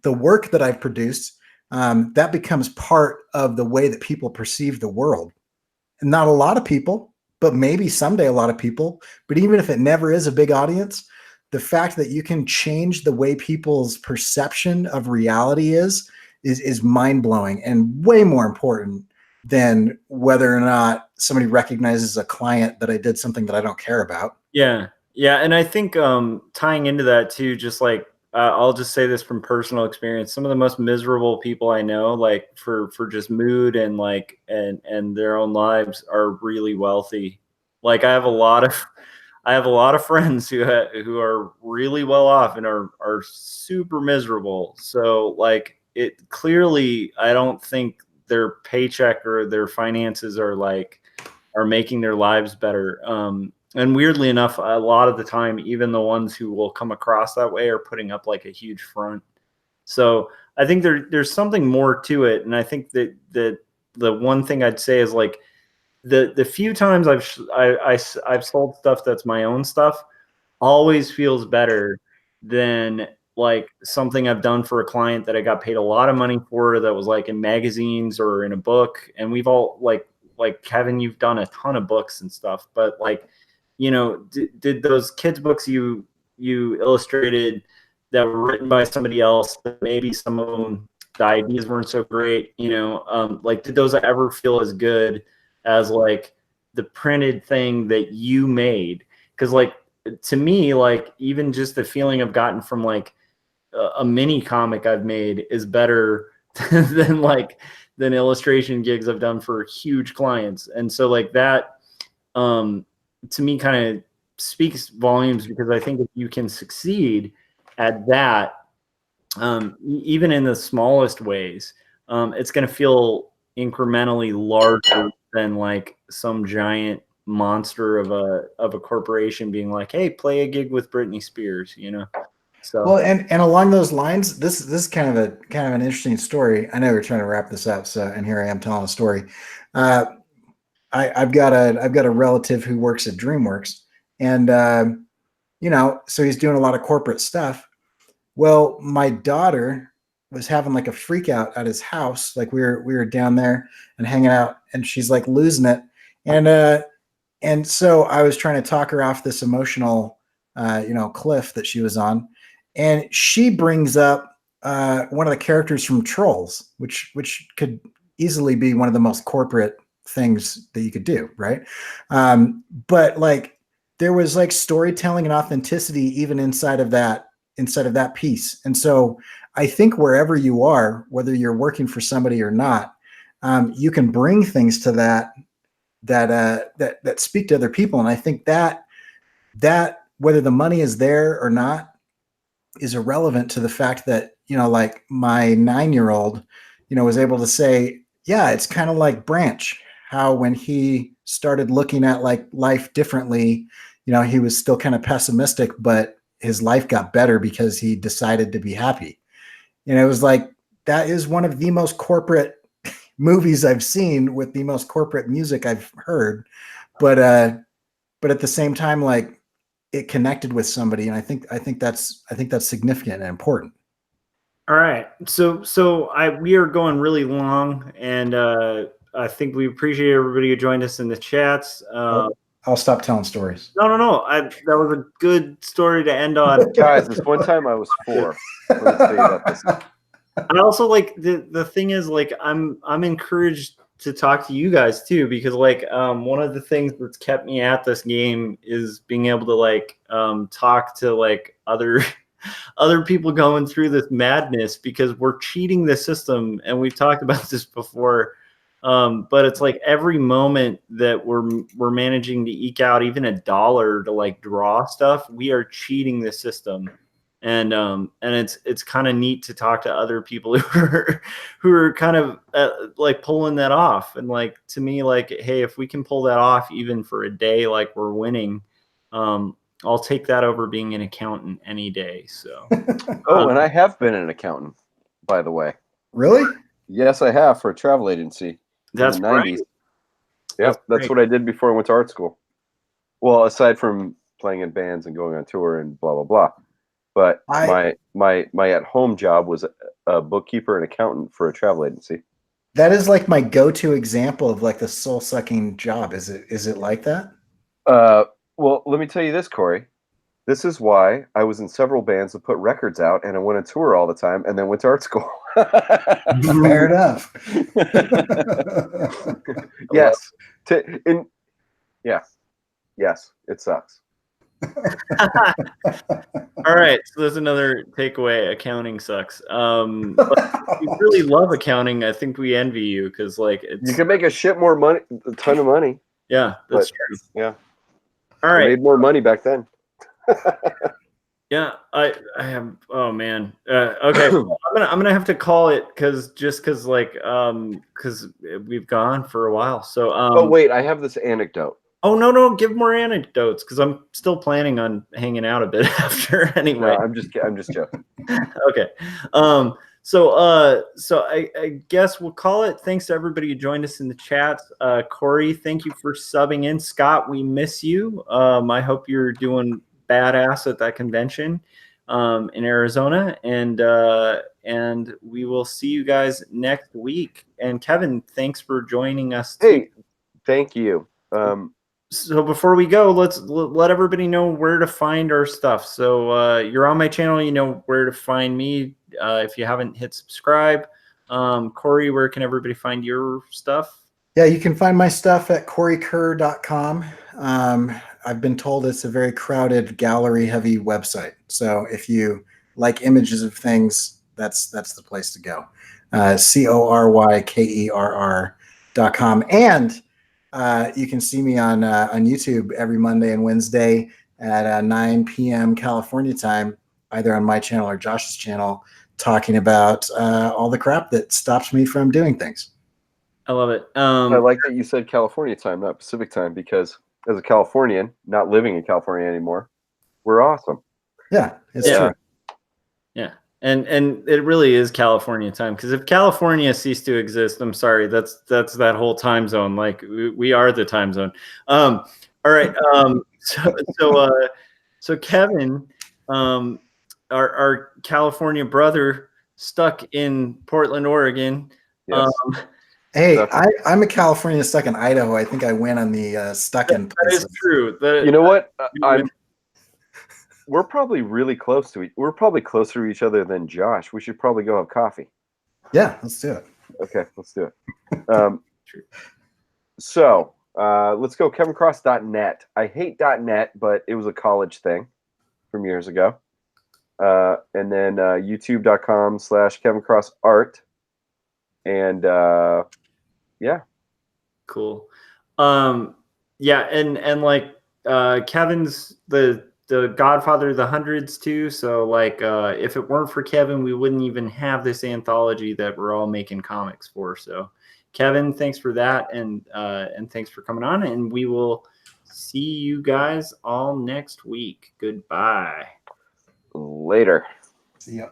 the work that I've produced, that becomes part of the way that people perceive the world. And not a lot of people, but maybe someday a lot of people. But even if it never is a big audience, the fact that you can change the way people's perception of reality is mind-blowing, and way more important than whether or not somebody recognizes a client that I did something that I don't care about. Yeah. Yeah. And I think tying into that too, just like, I'll just say this from personal experience. Some of the most miserable people I know, like for just mood and and their own lives, are really wealthy. Like I have a lot of friends who are really well off and are super miserable. So like, it clearly, I don't think their paycheck or their finances are making their lives better. And weirdly enough, a lot of the time, even the ones who will come across that way are putting up like a huge front. So I think there's something more to it. And I think that the one thing I'd say is like the few times I've sold stuff that's my own stuff always feels better than like something I've done for a client that I got paid a lot of money for, that was like in magazines or in a book. And we've all like Kevin, you've done a ton of books and stuff, but like, did those kids books you illustrated that were written by somebody else, that maybe some of them, the ideas weren't so great, like, did those ever feel as good as like the printed thing that you made? Because like, to me, like even just the feeling I've gotten from like a mini comic I've made is better than illustration gigs I've done for huge clients. And so like that, to me, kind of speaks volumes, because I think if you can succeed at that, even in the smallest ways, it's going to feel incrementally larger than like some giant monster of a corporation being like, hey, play a gig with Britney Spears, So well, and along those lines, this is kind of an interesting story. I know we're trying to wrap this up, so, and here I am telling a story. I've got a relative who works at DreamWorks, and so he's doing a lot of corporate stuff. Well, my daughter was having like a freak out at his house. Like we were down there and hanging out, and she's like losing it. And so I was trying to talk her off this emotional, cliff that she was on. And she brings up one of the characters from Trolls, which could easily be one of the most corporate things that you could do, right? But like there was like storytelling and authenticity even inside of that piece. And so I think wherever you are, whether you're working for somebody or not, you can bring things to that speak to other people. And I think that whether the money is there or not is irrelevant to the fact that, like my 9-year-old, was able to say, yeah, it's kind of like Branch, how when he started looking at like life differently, he was still kind of pessimistic, but his life got better because he decided to be happy. And it was like, that is one of the most corporate movies I've seen with the most corporate music I've heard. But at the same time, like it connected with somebody. And I think that's significant and important. All right. So we are going really long, and I think we appreciate everybody who joined us in the chats. I'll stop telling stories. No. That was a good story to end on. Guys, this one time I was 4. Let me tell you about this. I also like the thing is like I'm encouraged to talk to you guys too, because like one of the things that's kept me at this game is being able to like talk to like other people going through this madness, because we're cheating the system, and we've talked about this before. But it's like every moment that we're managing to eke out even $1 to like draw stuff, we are cheating the system. And it's kind of neat to talk to other people who are kind of like pulling that off. And like, to me, like, hey, if we can pull that off even for a day, like we're winning, I'll take that over being an accountant any day. So, and I have been an accountant, by the way. Really? Yes, I have, for a travel agency. That's in the 90s. Yep, that's what I did before I went to art school. Well, aside from playing in bands and going on tour and blah blah blah, but my at-home job was a bookkeeper and accountant for a travel agency. That is like my go-to example of like the soul-sucking job. Is it like that? Well, let me tell you this, Cory. This is why I was in several bands that put records out, and I went on tour all the time, and then went to art school. Fair enough. Yes. Yes, it sucks. All right, so there's another takeaway. Accounting sucks. But if you really love accounting, I think we envy you, because like you can make a ton of money. Yeah, that's true. Yeah. All right. I made more money back then. Yeah, I have. Oh man. Okay, well, I'm gonna have to call it because we've gone for a while. So. Oh wait, I have this anecdote. Oh no! Give more anecdotes, because I'm still planning on hanging out a bit after. Anyway, no, I'm just joking. Okay. So I guess we'll call it. Thanks to everybody who joined us in the chat. Cory, thank you for subbing in. Scott, we miss you. I hope you're doing badass at that convention in Arizona, and we will see you guys next week. And Kevin, thanks for joining us. Hey, thank you. So before we go, let's let everybody know where to find our stuff. So you're on my channel, you know where to find me. If you haven't hit subscribe, Cory, where can everybody find your stuff? Yeah, you can find my stuff at corykerr.com. I've been told it's a very crowded, gallery-heavy website. So if you like images of things, that's the place to go. corykerr.com. And you can see me on YouTube every Monday and Wednesday at 9 p.m. California time, either on my channel or Josh's channel, talking about all the crap that stops me from doing things. I love it. I like that you said California time, not Pacific time, because as a Californian, not living in California anymore, we're awesome. Yeah, it's true. Yeah. And it really is California time, because if California ceased to exist, I'm sorry, that's that whole time zone. Like we are the time zone. All right. So Kevin, our California brother, stuck in Portland, Oregon. Yes. Hey, I'm a California stuck in Idaho. I think I win on the stuck in places. That is true. You know what? We're probably really close to we're probably closer to each other than Josh. We should probably go have coffee. Yeah, let's do it. Okay, let's do it. So let's go kevincross.net. I hate .net, but it was a college thing from years ago. And then youtube.com/kevincrossart. And yeah. Cool. Yeah, and like Kevin's the godfather of the hundreds too. So like if it weren't for Kevin, we wouldn't even have this anthology that we're all making comics for. So Kevin, thanks for that, and thanks for coming on, and we will see you guys all next week. Goodbye. Later. See ya.